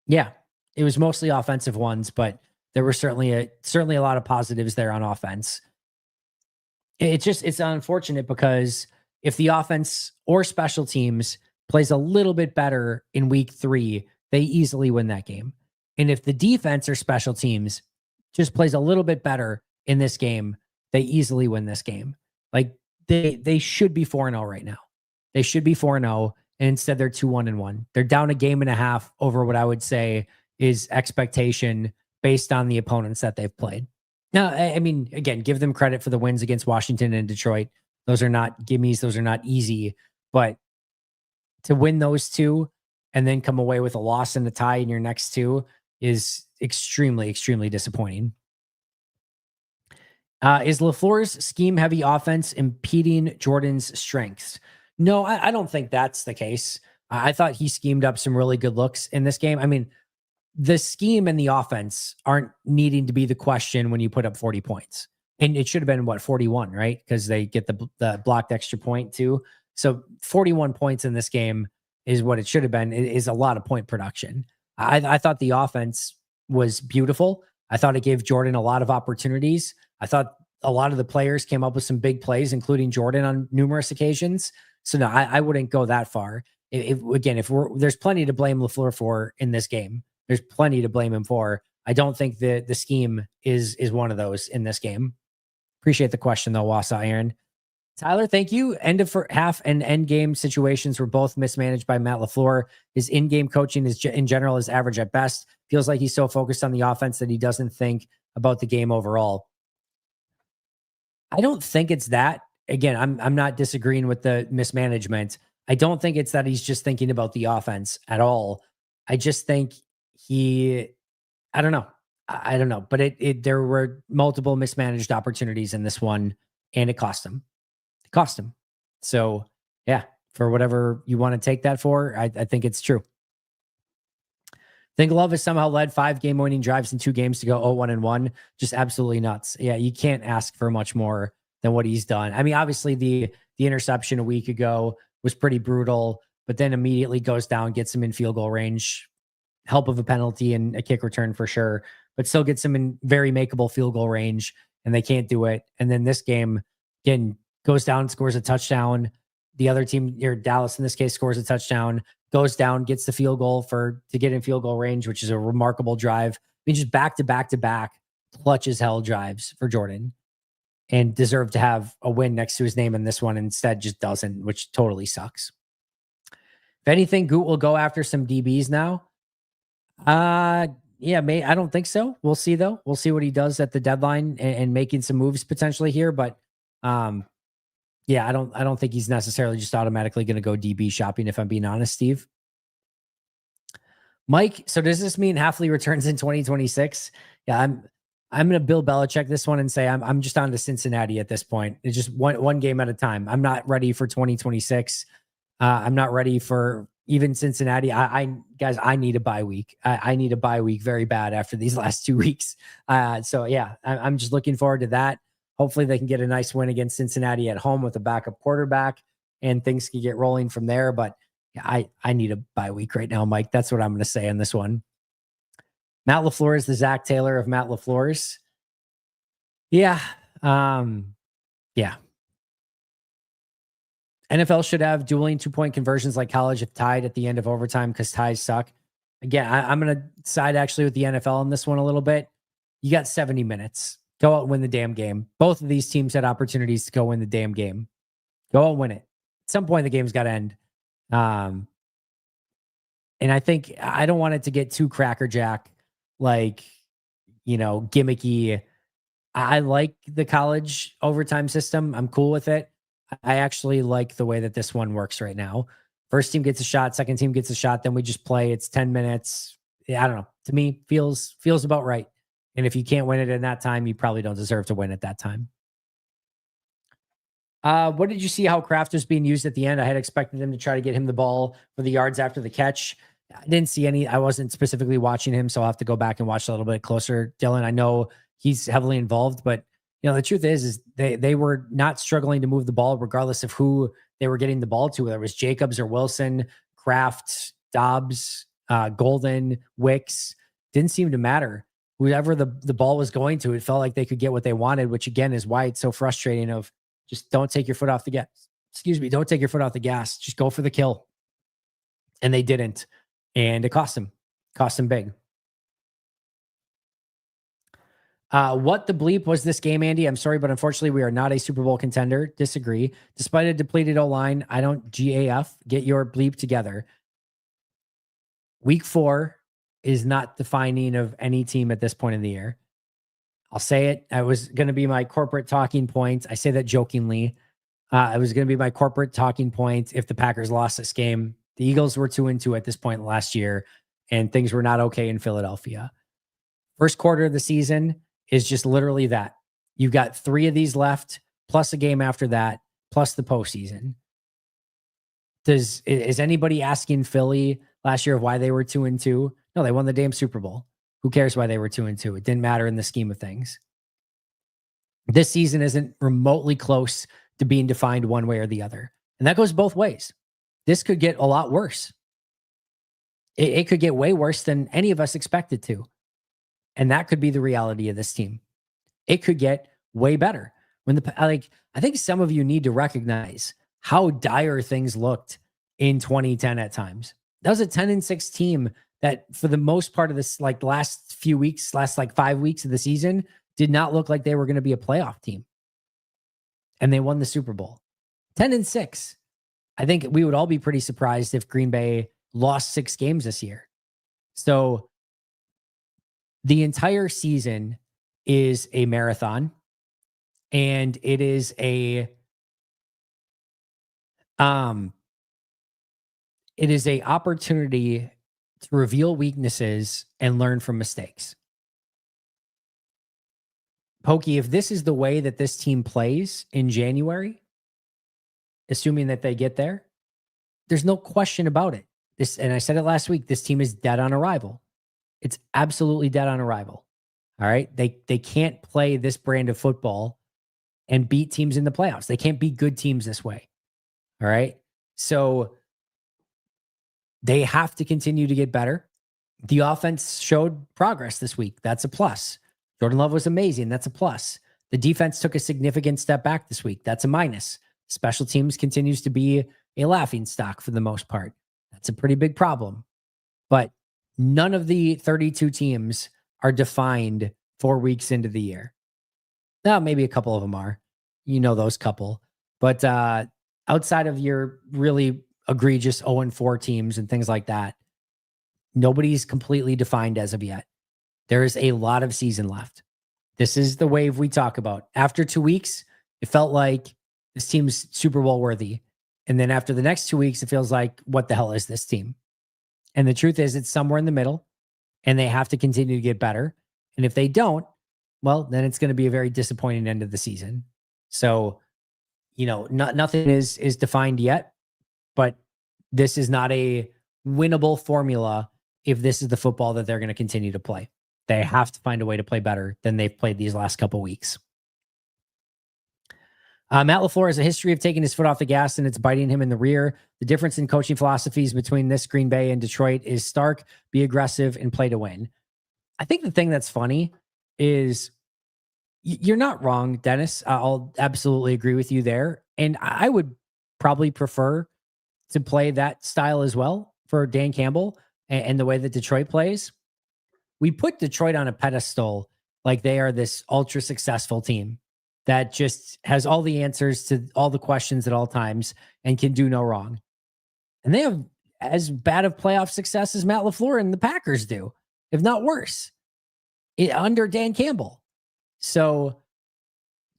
A: Yeah, it was mostly offensive ones, but there were certainly a lot of positives there on offense. It's unfortunate because if the offense or special teams plays a little bit better in week 3, they easily win that game. And if the defense or special teams just plays a little bit better in this game, they easily win this game. Like they should be 4-0 right now. They should be 4-0, and instead they're 2-1-1. They're down a game and a half over what I would say is expectation based on the opponents that they've played. Now, I mean, again, give them credit for the wins against Washington and Detroit. Those are not gimmies. Those are not easy. But to win those two and then come away with a loss and a tie in your next two is extremely, extremely disappointing. Is LaFleur's scheme-heavy offense impeding Jordan's strengths? No, I don't think that's the case. I thought he schemed up some really good looks in this game. I mean, the scheme and the offense aren't needing to be the question when you put up 40 points. And it should have been, 41, right? Because they get the blocked extra point too. So 41 points in this game is what it should have been. It is a lot of point production. I thought the offense was beautiful. I thought it gave Jordan a lot of opportunities. I thought a lot of the players came up with some big plays, including Jordan on numerous occasions. So no, I wouldn't go that far. There's plenty to blame LaFleur for in this game. There's plenty to blame him for. I don't think the scheme is one of those in this game. Appreciate the question though, Wasa Aaron. Tyler, thank you. End of half and end game situations were both mismanaged by Matt LaFleur. His in-game coaching is in general is average at best. Feels like he's so focused on the offense that he doesn't think about the game overall. I don't think it's that. Again, I'm not disagreeing with the mismanagement. I don't think it's that he's just thinking about the offense at all. I just think I don't know. I don't know, but there were multiple mismanaged opportunities in this one, and it cost him. It cost him. So yeah, for whatever you want to take that for, I think it's true. Think Love has somehow led 5 game-winning drives in 2 games to go 0-1-1. Just absolutely nuts. Yeah, you can't ask for much more than what he's done. I mean, obviously the interception a week ago was pretty brutal, but then immediately goes down, gets him in field goal range, help of a penalty and a kick return for sure, but still gets him in very makeable field goal range, and they can't do it. And then this game, again, goes down, scores a touchdown. The other team, or Dallas in this case, scores a touchdown, goes down, gets the field goal to get in field goal range, which is a remarkable drive. I mean, just back to back to back, clutch as hell drives for Jordan, and deserved to have a win next to his name in this one. Instead, just doesn't, which totally sucks. If anything, Goot will go after some DBs now. Yeah, I don't think so. We'll see though. We'll see what he does at the deadline and making some moves potentially here. But yeah, I don't think he's necessarily just automatically going to go DB shopping, if I'm being honest, Steve. Mike, so does this mean Halfley returns in 2026? Yeah, I'm going to Bill Belichick this one and say I'm just on to Cincinnati at this point. It's just one game at a time. I'm not ready for 2026. I'm not ready for even Cincinnati. Guys, I need a bye week. I need a bye week very bad after these last 2 weeks. So yeah, I'm just looking forward to that. Hopefully they can get a nice win against Cincinnati at home with a backup quarterback, and things can get rolling from there. But yeah, I need a bye week right now, Mike. That's what I'm going to say on this one. Matt LaFleur is the Zach Taylor of Matt LaFleur's. Yeah. Yeah. NFL should have dueling 2-point conversions like college if tied at the end of overtime, because ties suck. Again, I'm going to side actually with the NFL on this one a little bit. You got 70 minutes. Go out and win the damn game. Both of these teams had opportunities to go win the damn game. Go out and win it. At some point, the game's got to end. And I think I don't want it to get too crackerjack, like, gimmicky. I like the college overtime system. I'm cool with it. I actually like the way that this one works right now. First team gets a shot, second team gets a shot, then we just play. It's 10 minutes. Yeah, I don't know. To me, feels about right. And if you can't win it in that time, you probably don't deserve to win at that time. What did you see how Kraft was being used at the end? I had expected him to try to get him the ball for the yards after the catch. I didn't see any. I wasn't specifically watching him, so I'll have to go back and watch a little bit closer. Dylan, I know he's heavily involved, but the truth is they were not struggling to move the ball regardless of who they were getting the ball to, whether it was Jacobs or Wilson, Kraft, Dobbs, Golden, Wicks. Didn't seem to matter. Whoever the ball was going to, it felt like they could get what they wanted, which again is why it's so frustrating of just don't take your foot off the gas. Excuse me, don't take your foot off the gas. Just go for the kill. And they didn't. And it cost them. Cost them big. What the bleep was this game, Andy? I'm sorry, but unfortunately we are not a Super Bowl contender. Disagree. Despite a depleted O-line, I don't GAF. Get your bleep together. Week 4 is not defining of any team at this point in the year. I'll say it. I was going to be my corporate talking point. I say that jokingly. It was going to be my corporate talking point if the Packers lost this game. The Eagles were 2-2 at this point last year, and things were not okay in Philadelphia. First quarter of the season is just literally that. You've got 3 of these left, plus a game after that, plus the postseason. Is anybody asking Philly last year of why they were 2-2? No, they won the damn Super Bowl. Who cares why they were 2-2? It didn't matter in the scheme of things. This season isn't remotely close to being defined one way or the other. And that goes both ways. This could get a lot worse. It could get way worse than any of us expected to. And that could be the reality of this team. It could get way better. I think some of you need to recognize how dire things looked in 2010 at times. That was a 10-6 team that for the most part of this, like last 5 weeks of the season, did not look like they were going to be a playoff team. And they won the Super Bowl. 10-6. I think we would all be pretty surprised if Green Bay lost 6 games this year. So the entire season is a marathon, and it is a opportunity to reveal weaknesses and learn from mistakes. Pokey, if this is the way that this team plays in January, assuming that they get there, there's no question about it. And I said it last week, this team is dead on arrival. It's absolutely dead on arrival. All right. They can't play this brand of football and beat teams in the playoffs. They can't beat good teams this way. All right. So they have to continue to get better. The offense showed progress this week. That's a plus. Jordan Love was amazing. That's a plus. The defense took a significant step back this week. That's a minus. Special teams continues to be a laughing stock for the most part. That's a pretty big problem. But none of the 32 teams are defined 4 weeks into the year. Now, maybe a couple of them are. You know those couple. But outside of your really egregious 0-4 teams and things like that, nobody's completely defined as of yet. There is a lot of season left. This is the wave we talk about. After 2 weeks, it felt like this team's Super Bowl worthy. And then after the next 2 weeks, it feels like, what the hell is this team? And the truth is, it's somewhere in the middle, and they have to continue to get better. And if they don't, well, then it's going to be a very disappointing end of the season. So, nothing is defined yet, but this is not a winnable formula if this is the football that they're going to continue to play. They have to find a way to play better than they've played these last couple weeks. Matt LaFleur has a history of taking his foot off the gas, and it's biting him in the rear. The difference in coaching philosophies between this Green Bay and Detroit is stark. Be aggressive and play to win. I think the thing that's funny is you're not wrong, Dennis. I'll absolutely agree with you there. And I would probably prefer to play that style as well for Dan Campbell and the way that Detroit plays. We put Detroit on a pedestal like they are this ultra successful team that just has all the answers to all the questions at all times and can do no wrong. And they have as bad of playoff success as Matt LaFleur and the Packers do, if not worse, under Dan Campbell. So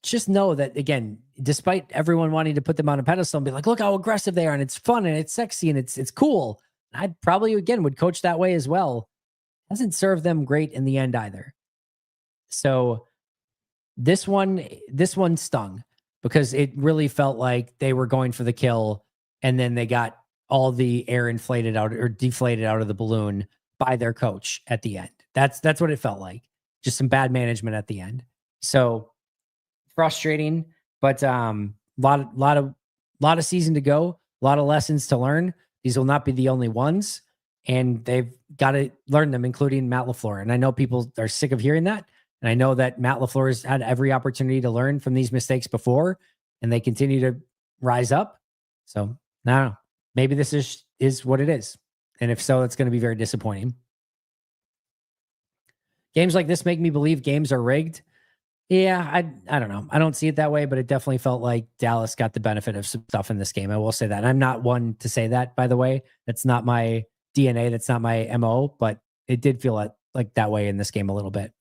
A: just know that, again, despite everyone wanting to put them on a pedestal and be like, look how aggressive they are, and it's fun and it's sexy and it's cool, I probably, again, would coach that way as well. Doesn't serve them great in the end either. So this one stung because it really felt like they were going for the kill, and then they got all the air inflated out or deflated out of the balloon by their coach at the end. That's what it felt like. Just some bad management at the end. So frustrating, but lot of season to go, a lot of lessons to learn. These will not be the only ones, and they've got to learn them, including Matt LaFleur. And I know people are sick of hearing that. And I know that Matt LaFleur has had every opportunity to learn from these mistakes before, and they continue to rise up. So I don't know. Maybe this is what it is. And if so, it's going to be very disappointing. Games like this make me believe games are rigged. Yeah, I don't know. I don't see it that way, but it definitely felt like Dallas got the benefit of some stuff in this game. I will say that. And I'm not one to say that, by the way. That's not my DNA. That's not my MO, but it did feel like that way in this game a little bit.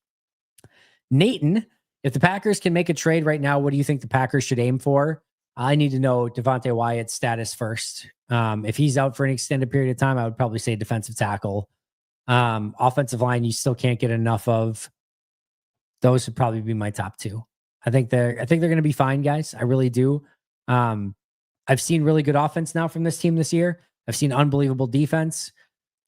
A: Nathan, if the Packers can make a trade right now, what do you think the Packers should aim for? I need to know Devontae Wyatt's status first. If he's out for an extended period of time, I would probably say defensive tackle. Offensive line, you still can't get enough of. Those would probably be my top two. I think they're going to be fine, guys. I really do. I've seen really good offense now from this team this year. I've seen unbelievable defense.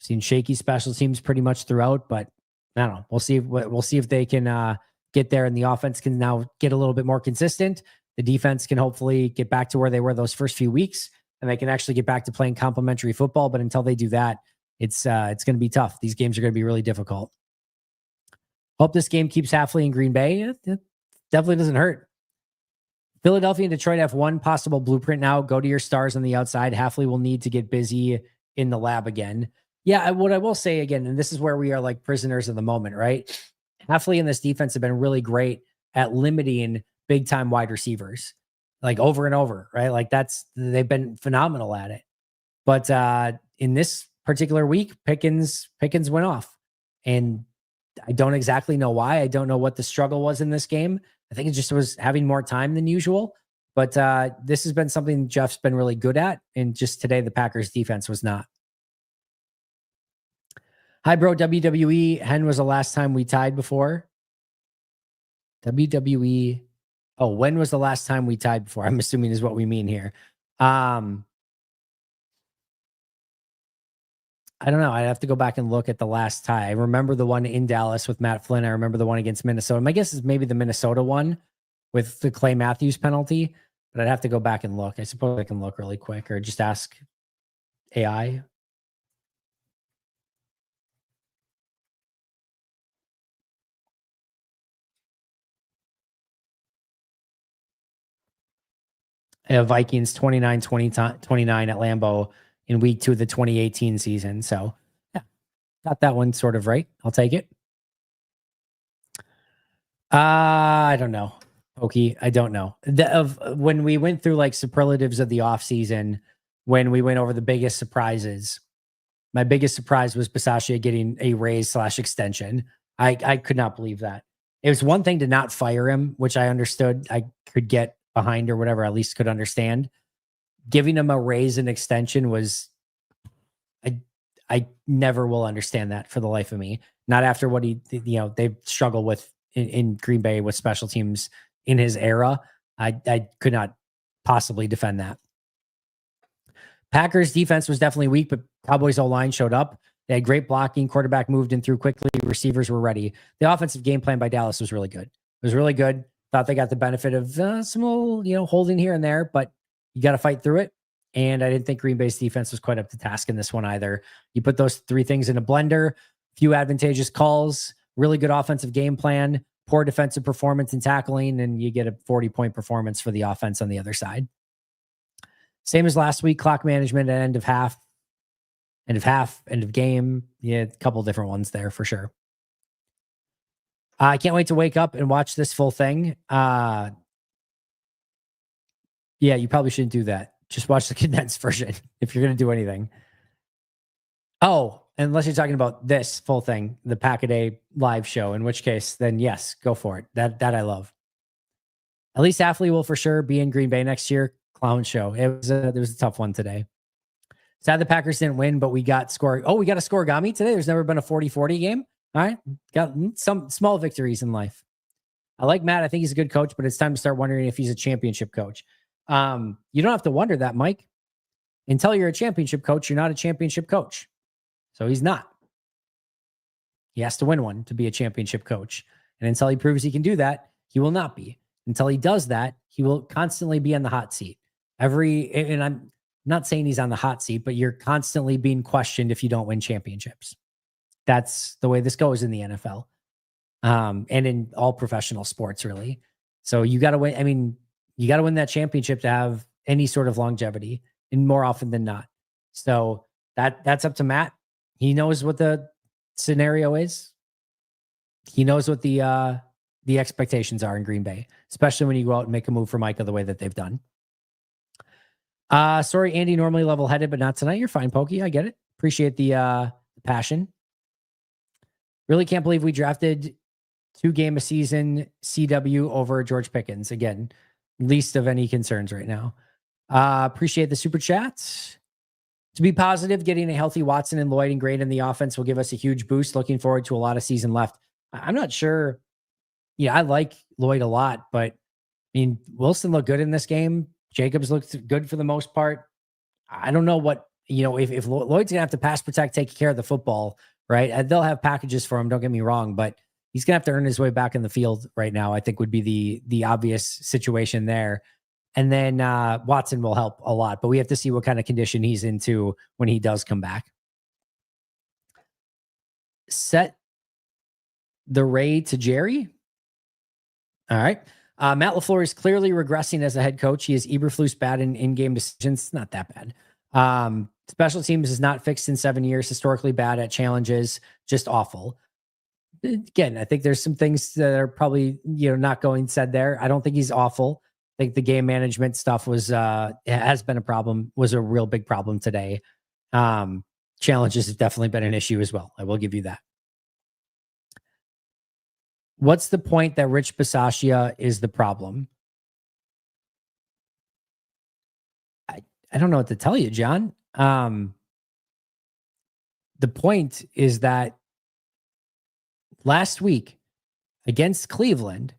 A: I've seen shaky special teams pretty much throughout, but I don't know. We'll see if they can get there, and the offense can now get a little bit more consistent. The defense can hopefully get back to where they were those first few weeks, and they can actually get back to playing complementary football. But until they do that, it's going to be tough. These games are going to be really difficult. Hope this game keeps Hafley in Green Bay. It definitely doesn't hurt. Philadelphia and Detroit have one possible blueprint now. Go to your stars on the outside. Hafley will need to get busy in the lab again. Yeah, what I will say again, and this is where we are like prisoners of the moment, right? Hafley and this defense have been really great at limiting big-time wide receivers. like over and over, right? Like they've been phenomenal at it. But in this particular week, Pickens went off. And I don't exactly know why. I don't know what the struggle was in this game. I think it just was having more time than usual. But this has been something Jeff's been really good at. And just today, the Packers defense was not. Hi, bro. WWE. Hen was the last time we tied before. WWE. Oh, when was the last time we tied before? I'm assuming is what we mean here. I don't know. I'd have to go back and look at the last tie. I remember the one in Dallas with Matt Flynn. I remember the one against Minnesota. My guess is maybe the Minnesota one with the Clay Matthews penalty, but I'd have to go back and look. I suppose I can look really quick or just ask AI. Vikings 29-29 at Lambeau in week 2 of the 2018 season. So yeah, got that one sort of right. I'll take it. I don't know. Pokey, I don't know. When we went through like superlatives of the offseason, when we went over the biggest surprises, my biggest surprise was Bisaccia getting a raise / extension. I could not believe that. It was one thing to not fire him, which I understood I could get behind or whatever, at least could understand. Giving him a raise and extension was, I never will understand that for the life of me. Not after what they struggle with in Green Bay with special teams in his era. I could not possibly defend that. Packers defense was definitely weak, but Cowboys O-line showed up. They had great blocking. Quarterback moved in through quickly. Receivers were ready. The offensive game plan by Dallas was really good. It was really good. Thought they got the benefit of some little, holding here and there, but you got to fight through it. And I didn't think Green Bay's defense was quite up to task in this one either. You put those three things in a blender, few advantageous calls, really good offensive game plan, poor defensive performance and tackling, and you get a 40-point performance for the offense on the other side. Same as last week, clock management at end of half, end of game. Yeah, a couple different ones there for sure. I can't wait to wake up and watch this full thing. Yeah, you probably shouldn't do that. Just watch the condensed version if you're going to do anything. Oh, unless you're talking about this full thing, the Pack-A-Day live show, in which case, then yes, go for it. That I love. At least Affley will for sure be in Green Bay next year. Clown show. It was a tough one today. Sad the Packers didn't win, but we got score. Oh, we got a scoregami today. There's never been a 40-40 game. All right. Got some small victories in life. I like Matt. I think he's a good coach, but it's time to start wondering if he's a championship coach. You don't have to wonder that, Mike. Until you're a championship coach, you're not a championship coach. So he's not. He has to win one to be a championship coach. And until he proves he can do that, he will not be. Until he does that, he will constantly be on the hot seat. And I'm not saying he's on the hot seat, but you're constantly being questioned if you don't win championships. That's the way this goes in the NFL. And in all professional sports, really. So you got to win. I mean, you got to win that championship to have any sort of longevity, and more often than not. So that's up to Matt. He knows what the scenario is. He knows what the expectations are in Green Bay, especially when you go out and make a move for Micah the way that they've done. Sorry, Andy, normally level-headed, but not tonight. You're fine, Pokey. I get it. Appreciate the passion. Really can't believe we drafted 2-game-a-season CW over George Pickens. Again, least of any concerns right now. Appreciate the super chats. To be positive, getting a healthy Watson and Lloyd and Gray in the offense will give us a huge boost. Looking forward to a lot of season left. I'm not sure. Yeah, I like Lloyd a lot, but I mean, Wilson looked good in this game. Jacobs looked good for the most part. I don't know what, if Lloyd's going to have to pass protect, take care of the football, right? They'll have packages for him, don't get me wrong, but he's going to have to earn his way back in the field right now, I think would be the obvious situation there. And then Watson will help a lot, but we have to see what kind of condition he's into when he does come back. Set the Ray to Jerry. All right. Matt LaFleur is clearly regressing as a head coach. He is Eberflus bad in in-game decisions. It's not that bad. Special teams is not fixed in 7 years. Historically bad at challenges. Just awful. Again, I think there's some things that are probably not going said there. I don't think he's awful. I think the game management stuff has been a problem, was a real big problem today. Challenges have definitely been an issue as well. I will give you that. What's the point that Rich Bisaccia is the problem? I don't know what to tell you, John. The point is that last week against Cleveland,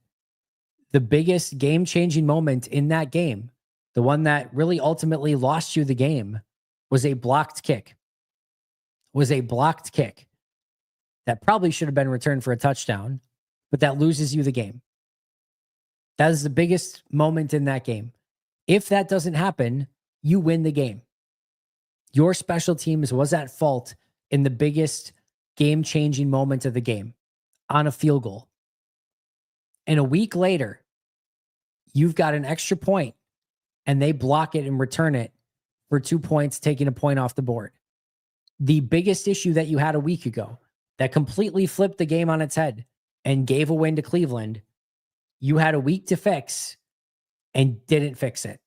A: the biggest game-changing moment in that game, the one that really ultimately lost you the game, was a blocked kick. That probably should have been returned for a touchdown, but that loses you the game. That is the biggest moment in that game. If that doesn't happen, you win the game. Your special teams was at fault in the biggest game-changing moment of the game on a field goal. And a week later, you've got an extra point and they block it and return it for 2 points, taking a point off the board. The biggest issue that you had a week ago that completely flipped the game on its head and gave a win to Cleveland, you had a week to fix and didn't fix it.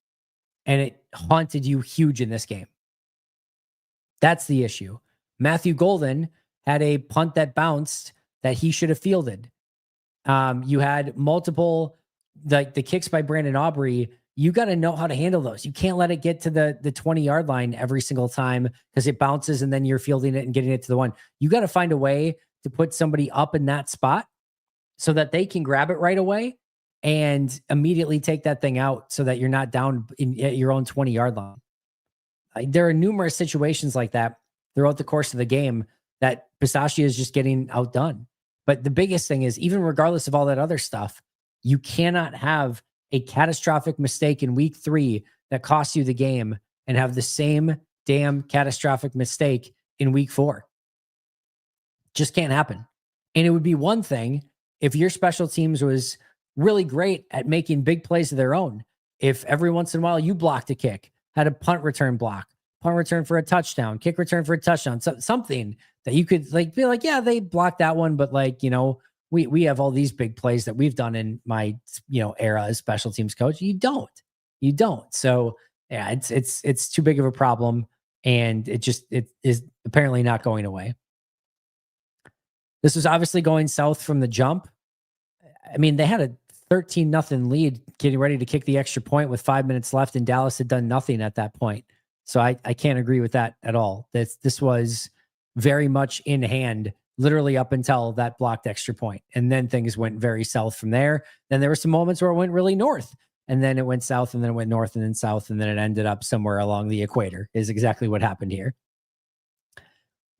A: And it haunted you huge in this game. That's the issue. Matthew Golden had a punt that bounced that he should have fielded. You had multiple, like the kicks by Brandon Aubrey. You got to know how to handle those. You can't let it get to the 20-yard line every single time because it bounces and then you're fielding it and getting it to the one. You got to find a way to put somebody up in that spot so that they can grab it right away and immediately take that thing out so that you're not down at your own 20-yard line. There are numerous situations like that throughout the course of the game that Bisaccia is just getting outdone. But the biggest thing is, even regardless of all that other stuff, you cannot have a catastrophic mistake in week 3 that costs you the game and have the same damn catastrophic mistake in week 4. Just can't happen. And it would be one thing if your special teams was really great at making big plays of their own. If every once in a while you blocked a kick, had a punt return block, punt return for a touchdown, kick return for a touchdown, something that you could like be like, yeah, they blocked that one, but like, you know, we have all these big plays that we've done in my, era as special teams coach. You don't. So yeah, it's too big of a problem, and it is apparently not going away. This was obviously going south from the jump. I mean, they had a 13-0 lead getting ready to kick the extra point with 5 minutes left, and Dallas had done nothing at that point. So I can't agree with that at all. This was very much in hand, literally up until that blocked extra point. And then things went very south from there. Then there were some moments where it went really north, and then it went south, and then it went north, and then south, and then it ended up somewhere along the equator is exactly what happened here.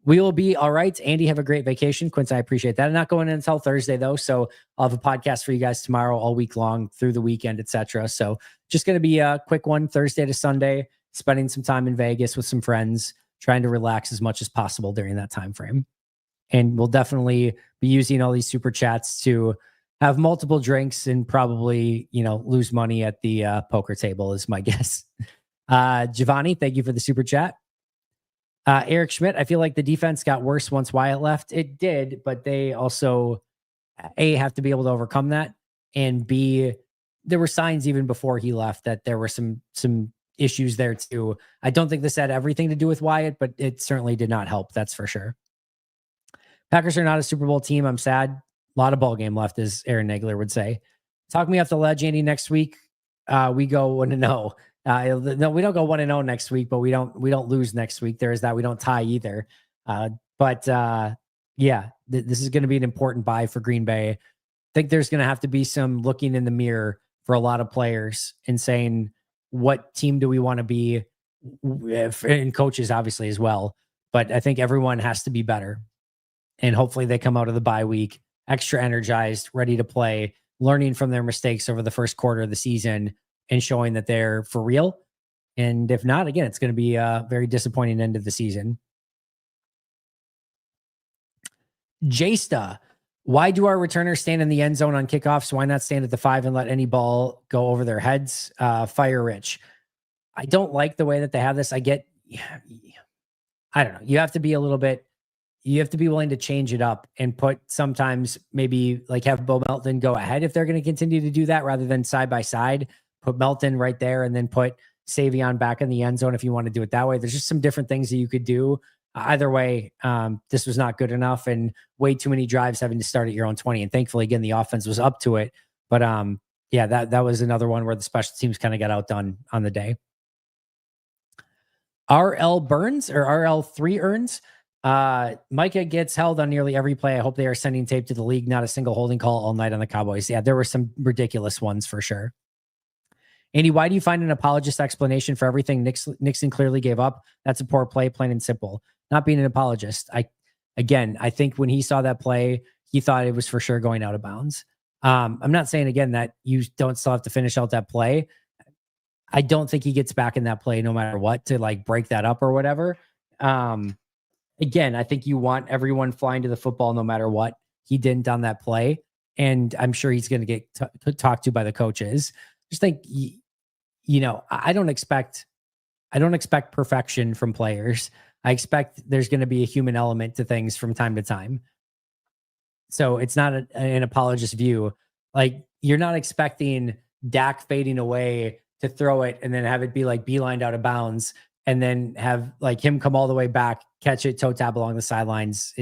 A: We will be all right. Andy, have a great vacation. Quince, I appreciate that. I'm not going in until Thursday, though, so I'll have a podcast for you guys tomorrow, all week long, through the weekend, etc. So just going to be a quick one, Thursday to Sunday, spending some time in Vegas with some friends, trying to relax as much as possible during that time frame. And we'll definitely be using all these super chats to have multiple drinks and probably, lose money at the poker table is my guess. Giovanni, thank you for the super chat. Eric Schmidt, I feel like the defense got worse once Wyatt left. It did, but they also, A, have to be able to overcome that, and B, there were signs even before he left that there were some issues there too. I don't think this had everything to do with Wyatt, but it certainly did not help. That's for sure. Packers are not a Super Bowl team. I'm sad. A lot of ball game left, as Aaron Nagler would say. Talk me off the ledge, Andy. Next week, we go 1-0. No, we don't go 1-0 next week, but we don't lose next week. There is that. We don't tie either. This is going to be an important buy for Green Bay. I think there's going to have to be some looking in the mirror for a lot of players and saying, what team do we want to be? And coaches obviously as well. But I think everyone has to be better. And hopefully they come out of the bye week extra energized, ready to play, learning from their mistakes over the first quarter of the season and showing that they're for real. And if not, again, it's going to be a very disappointing end of the season. Jasta, why do our returners stand in the end zone on kickoffs? Why not stand at the 5 and let any ball go over their heads? Fire Rich. I don't like the way that they have this. I don't know. You have to be willing to change it up and put sometimes maybe like have Bo Melton go ahead if they're going to continue to do that rather than side by side. put Melton right there and then put Savion back in the end zone if you want to do it that way. There's just some different things that you could do. Either way, this was not good enough, and way too many drives having to start at your own 20. And thankfully, again, the offense was up to it. But yeah, that was another one where the special teams kind of got outdone on the day. RL Burns or RL3 Earns. Micah gets held on nearly every play. I hope they are sending tape to the league. Not a single holding call all night on the Cowboys. Yeah, there were some ridiculous ones for sure. Andy, why do you find an apologist explanation for everything Nixon clearly gave up? That's a poor play, plain and simple. Not being an apologist. I think when he saw that play, he thought it was for sure going out of bounds. I'm not saying, again, that you don't still have to finish out that play. I don't think he gets back in that play no matter what to like break that up or whatever. Again, I think you want everyone flying to the football no matter what. He didn't on that play. And I'm sure he's going to get talked to by the coaches. Just think, I don't expect perfection from players. I expect there's going to be a human element to things from time to time. So it's not an apologist view. Like, you're not expecting Dak fading away to throw it and then have it be like beelined out of bounds and then have like him come all the way back, catch it, toe tap along the sidelines.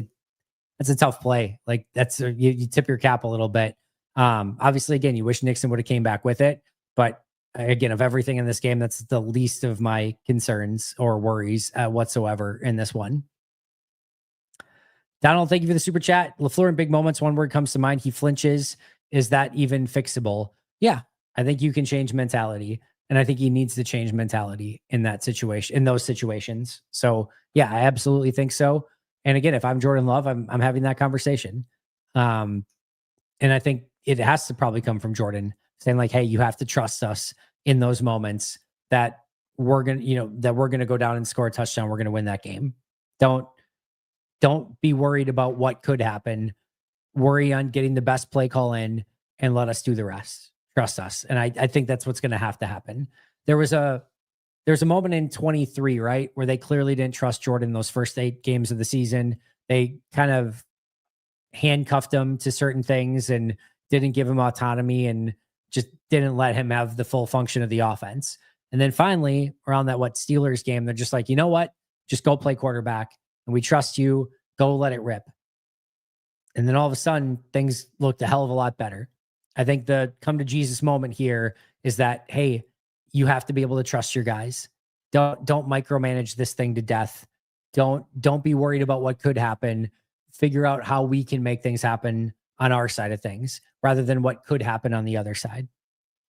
A: That's a tough play. Like you tip your cap a little bit. Obviously, again, you wish Nixon would have came back with it, but again, of everything in this game, that's the least of my concerns or worries whatsoever in this one. Donald, thank you for the super chat. LaFleur in big moments, one word comes to mind. He flinches. Is that even fixable? Yeah, I think you can change mentality. And I think he needs to change mentality in that situation, in those situations. So yeah, I absolutely think so. And again, if I'm Jordan Love, I'm having that conversation. And I think it has to probably come from Jordan saying like, hey, you have to trust us in those moments that we're going to go down and score a touchdown. We're going to win that game. Don't be worried about what could happen. Worry on getting the best play call in and let us do the rest. Trust us. And I think that's what's going to have to happen. There's a moment in 23, right, where they clearly didn't trust Jordan those first 8 games of the season. They kind of handcuffed him to certain things and didn't give him autonomy and just didn't let him have the full function of the offense. And then finally, around that Steelers game, they're just like, you know what? Just go play quarterback and we trust you. Go let it rip. And then all of a sudden, things looked a hell of a lot better. I think the come to Jesus moment here is that, hey, you have to be able to trust your guys. Don't micromanage this thing to death. Don't be worried about what could happen. Figure out how we can make things happen on our side of things rather than what could happen on the other side.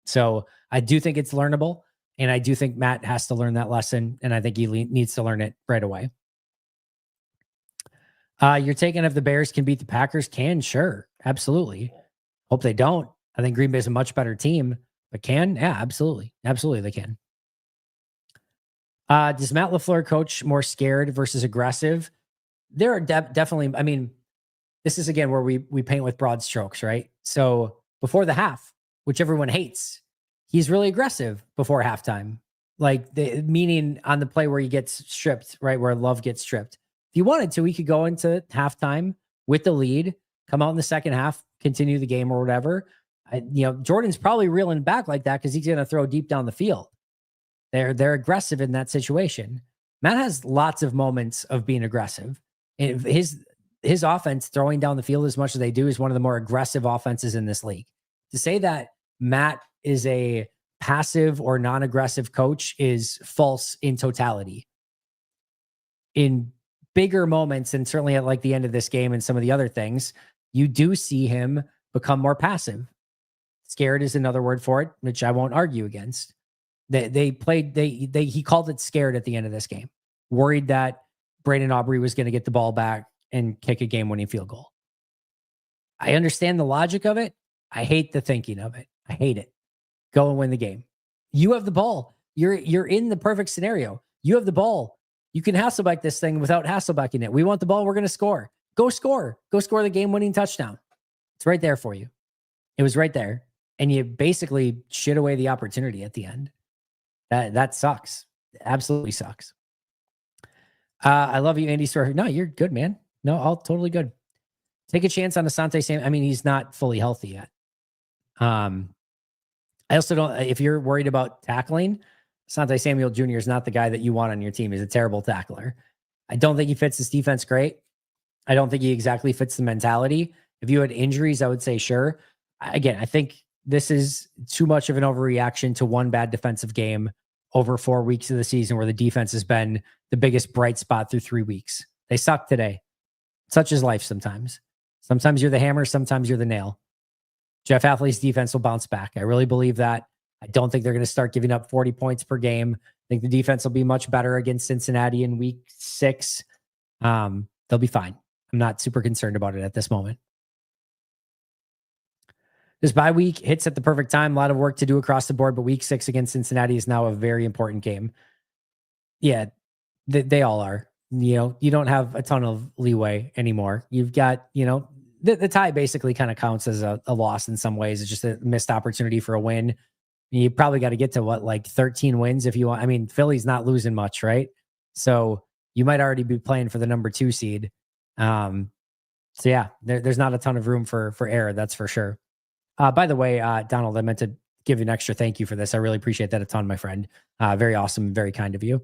A: So I do think it's learnable. And I do think Matt has to learn that lesson. And I think he needs to learn it right away. You're taking if the Bears can beat the Packers? Sure. Absolutely. Hope they don't. I think Green Bay is a much better team, but can? Yeah, absolutely. Absolutely they can. Does Matt LaFleur coach more scared versus aggressive? There are definitely, I mean, this is again where we paint with broad strokes, right? So before the half, which everyone hates, he's really aggressive before halftime. Like meaning on the play where he gets stripped, right? Where Love gets stripped. If he wanted to, he could go into halftime with the lead, come out in the second half, continue the game or whatever. Jordan's probably reeling back like that because he's going to throw deep down the field. They're aggressive in that situation. Matt has lots of moments of being aggressive. And his offense throwing down the field as much as they do is one of the more aggressive offenses in this league. To say that Matt is a passive or non-aggressive coach is false in totality. In bigger moments, and certainly at like the end of this game and some of the other things, you do see him become more passive. Scared is another word for it, which I won't argue against. He called it scared at the end of this game, worried that Brandon Aubrey was going to get the ball back and kick a game-winning field goal. I understand the logic of it. I hate the thinking of it. I hate it. Go and win the game. You have the ball. You're in the perfect scenario. You have the ball. You can Hasselbeck this thing without Hasselbecking it. We want the ball. We're going to score. Go score. Go score the game-winning touchdown. It's right there for you. It was right there. And you basically shit away the opportunity at the end. That sucks. It absolutely sucks. I love you, Andy. No, you're good, man. No, all totally good. Take a chance on Asante Sam. I mean, he's not fully healthy yet. I also don't, if you're worried about tackling, Asante Samuel Jr. is not the guy that you want on your team. He's a terrible tackler. I don't think he fits this defense great. I don't think he exactly fits the mentality. If you had injuries, I would say sure. Again, I think this is too much of an overreaction to one bad defensive game over 4 weeks of the season where the defense has been the biggest bright spot through 3 weeks. They suck today. Such is life sometimes. Sometimes you're the hammer, sometimes you're the nail. Jeff Athley's defense will bounce back. I really believe that. I don't think they're going to start giving up 40 points per game. I think the defense will be much better against Cincinnati in week 6. They'll be fine. I'm not super concerned about it at this moment. This bye week hits at the perfect time. A lot of work to do across the board, but week 6 against Cincinnati is now a very important game. Yeah, they all are. You don't have a ton of leeway anymore. You've got, the tie basically kind of counts as a loss in some ways. It's just a missed opportunity for a win. You probably got to get to 13 wins if you want. I mean, Philly's not losing much, right? So you might already be playing for the number 2 seed. So yeah, there's not a ton of room for error. That's for sure. By the way, Donald, I meant to give you an extra thank you for this. I really appreciate that a ton, my friend. Very awesome. Very kind of you.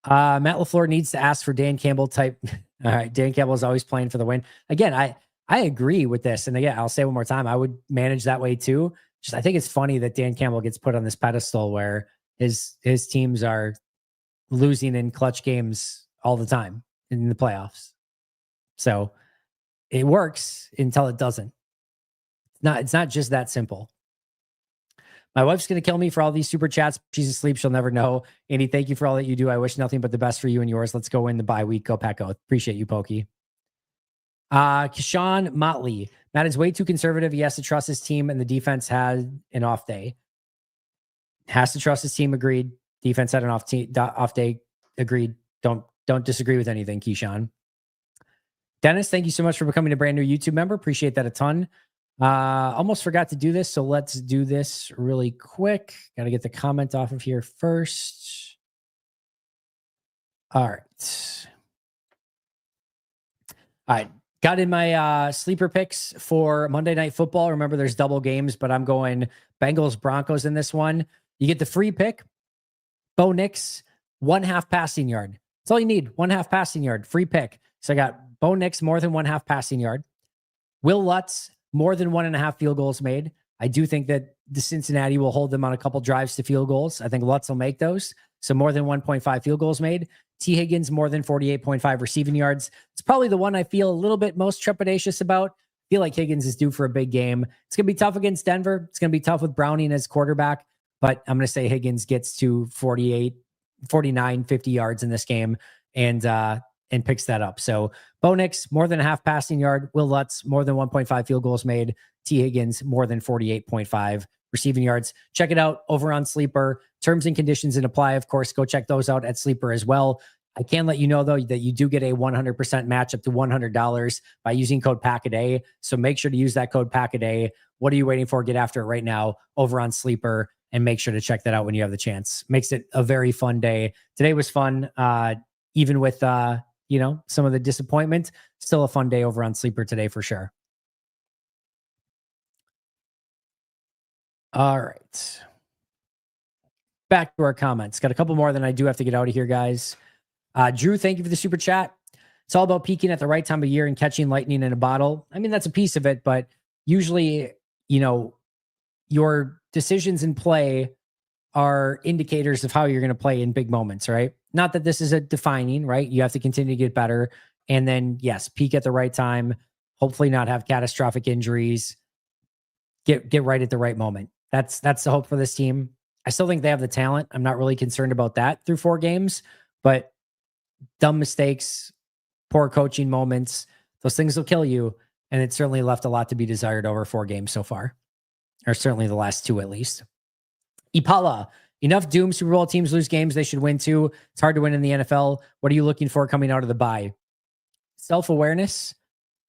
A: Matt LaFleur needs to ask for Dan Campbell type. All right. Dan Campbell is always playing for the win. Again, I agree with this. And again, I'll say one more time, I would manage that way too. Just, I think it's funny that Dan Campbell gets put on this pedestal where his teams are losing in clutch games all the time in the playoffs. So it works until it doesn't. It's not just that simple. My wife's going to kill me for all these super chats. She's asleep. She'll never know. Andy, thank you for all that you do. I wish nothing but the best for you and yours. Let's go in the bye week. Go Pack Go. Appreciate you, Pokey. Keshawn Motley. Matt is way too conservative. He has to trust his team, and the defense had an off day. Has to trust his team. Agreed. Defense had an off day. Agreed. Don't disagree with anything, Keyshawn. Dennis, thank you so much for becoming a brand new YouTube member. Appreciate that a ton. Almost forgot to do this, so let's do this really quick. Got to get the comment off of here first. All right. Got in my sleeper picks for Monday Night Football. Remember, there's double games, but I'm going Bengals Broncos in this one. You get the free pick. Bo Nix, 1.5 passing yard. That's all you need. 1.5 passing yard. Free pick. So I got Bo Nix, more than 1.5 passing yard. Will Lutz, more than 1.5 field goals made. I do think that the Cincinnati will hold them on a couple drives to field goals. I think Lutz will make those. So more than 1.5 field goals made. T. Higgins, more than 48.5 receiving yards. It's probably the one I feel a little bit most trepidatious about. I feel like Higgins is due for a big game. It's going to be tough against Denver. It's going to be tough with Browning as quarterback, but I'm going to say Higgins gets to 48, 49, 50 yards in this game and picks that up. So Bo Nix, more than 1/2 passing yard. Will Lutz, more than 1.5 field goals made. T. Higgins, more than 48.5 receiving yards. Check it out over on Sleeper. Terms and conditions and apply, of course. Go check those out at Sleeper as well. I can let you know, though, that you do get a 100% match up to $100 by using code PACKADAY. So make sure to use that code PACKADAY. What are you waiting for? Get after it right now over on Sleeper and make sure to check that out when you have the chance. Makes it a very fun day. Today was fun, even with some of the disappointment. Still a fun day over on Sleeper today for sure. All right. Back to our comments. Got a couple more than I do have to get out of here, guys. Drew, thank you for the super chat. It's all about peaking at the right time of year and catching lightning in a bottle. I mean, that's a piece of it, but usually, your decisions in play are indicators of how you're going to play in big moments, right? Not that this is a defining, right? You have to continue to get better. And then, yes, peak at the right time. Hopefully not have catastrophic injuries. Get right at the right moment. That's the hope for this team. I still think they have the talent. I'm not really concerned about that through 4 games, but dumb mistakes, poor coaching moments, those things will kill you. And it certainly left a lot to be desired over 4 games so far, or certainly the last 2 at least. Ipala, enough doom. Super Bowl teams lose games they should win too. It's hard to win in the NFL. What are you looking for coming out of the bye? Self-awareness,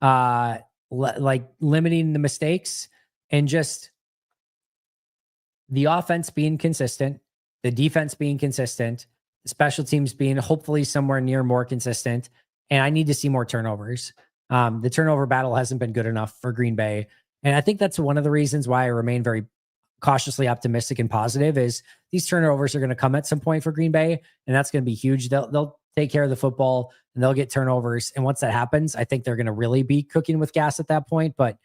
A: like limiting the mistakes, and just the offense being consistent, the defense being consistent, the special teams being hopefully somewhere near more consistent. And I need to see more turnovers. The turnover battle hasn't been good enough for Green Bay. And I think that's one of the reasons why I remain very cautiously optimistic and positive is these turnovers are going to come at some point for Green Bay, and that's going to be huge. They'll take care of the football and they'll get turnovers. And once that happens, I think they're going to really be cooking with gas at that point, but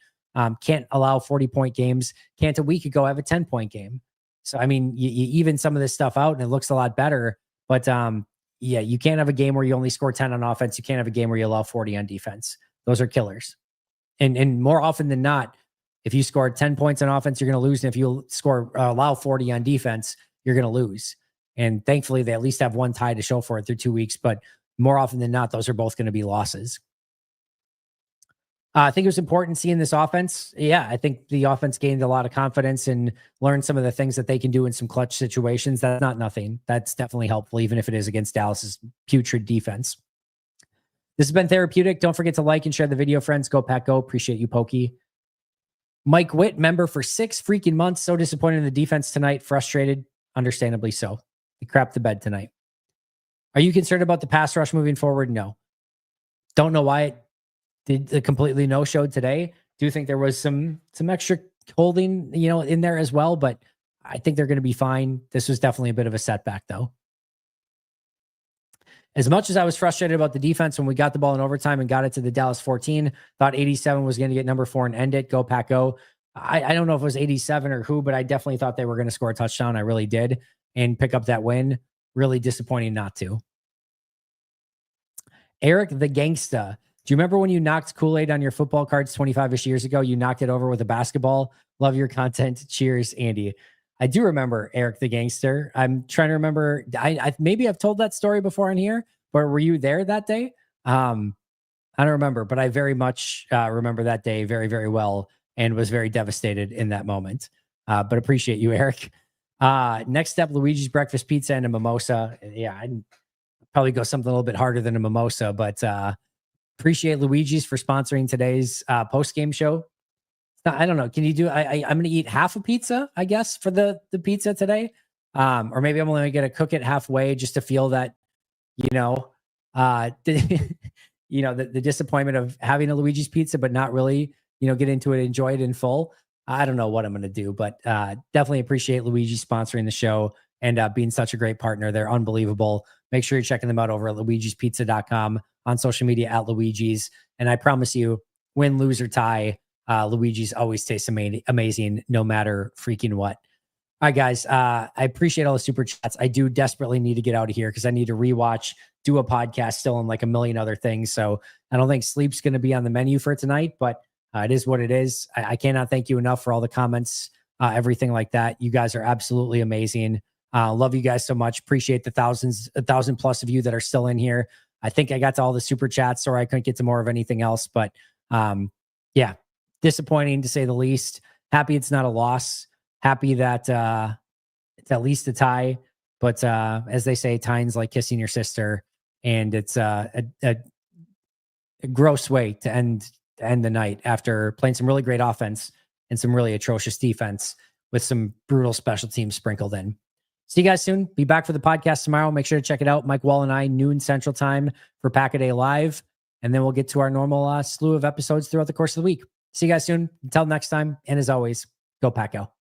A: can't allow 40-point games. Can't a week ago have a 10-point game. So, I mean, you even some of this stuff out and it looks a lot better, but yeah, you can't have a game where you only score 10 on offense. You can't have a game where you allow 40 on defense. Those are killers. And more often than not, if you score 10 points on offense, you're going to lose. And if you allow 40 on defense, you're going to lose. And thankfully, they at least have one tie to show for it through 2 weeks. But more often than not, those are both going to be losses. I think it was important seeing this offense. Yeah, I think the offense gained a lot of confidence and learned some of the things that they can do in some clutch situations. That's not nothing. That's definitely helpful, even if it is against Dallas's putrid defense. This has been Therapeutic. Don't forget to like and share the video, friends. Go Pack Go. Appreciate you, Pokey. Mike Witt, member for 6 freaking months. So disappointed in the defense tonight. Frustrated. Understandably so. He crapped the bed tonight. Are you concerned about the pass rush moving forward? No. Don't know why it did completely no-showed today. Do think there was some extra holding, in there as well, but I think they're going to be fine. This was definitely a bit of a setback, though. As much as I was frustrated about the defense when we got the ball in overtime and got it to the Dallas 14, thought 87 was going to get number 4 and end it. Go Pack Go. I don't know if it was 87 or who, but I definitely thought they were going to score a touchdown. I really did, and pick up that win. Really disappointing not to. Eric the Gangsta. Do you remember when you knocked Kool-Aid on your football cards 25-ish years ago? You knocked it over with a basketball. Love your content. Cheers, Andy. I do remember Eric the Gangster. I'm trying to remember. I maybe I've told that story before in here, but were you there that day? I don't remember, but I very much remember that day very, very well and was very devastated in that moment. But appreciate you, Eric. Next step, Luigi's breakfast pizza and a mimosa. Yeah, I'd probably go something a little bit harder than a mimosa, but appreciate Luigi's for sponsoring today's post-game show. I don't know. Can you do? I'm going to eat half a pizza, I guess, for the pizza today, or maybe I'm only going to cook it halfway just to feel that, the disappointment of having a Luigi's pizza, but not really, get into it, enjoy it in full. I don't know what I'm going to do, but definitely appreciate Luigi sponsoring the show and being such a great partner. They're unbelievable. Make sure you're checking them out over at luigispizza.com, on social media at Luigi's. And I promise you, win, lose, or tie, Luigi's always tastes amazing no matter freaking what. All right, guys. I appreciate all the super chats. I do desperately need to get out of here because I need to rewatch, do a podcast still, and like a million other things. So I don't think sleep's going to be on the menu for tonight, but it is what it is. I cannot thank you enough for all the comments, everything like that. You guys are absolutely amazing. Love you guys so much. Appreciate the 1,000 plus of you that are still in here. I think I got to all the super chats, or I couldn't get to more of anything else. But yeah, disappointing to say the least. Happy it's not a loss. Happy that it's at least a tie. But as they say, tying's like kissing your sister, and it's a gross way to end the night after playing some really great offense and some really atrocious defense with some brutal special teams sprinkled in. See you guys soon. Be back for the podcast tomorrow. Make sure to check it out. Mike Wall and I, noon Central Time for Pack-A-Day Live. And then we'll get to our normal slew of episodes throughout the course of the week. See you guys soon. Until next time. And as always, go Pack-O.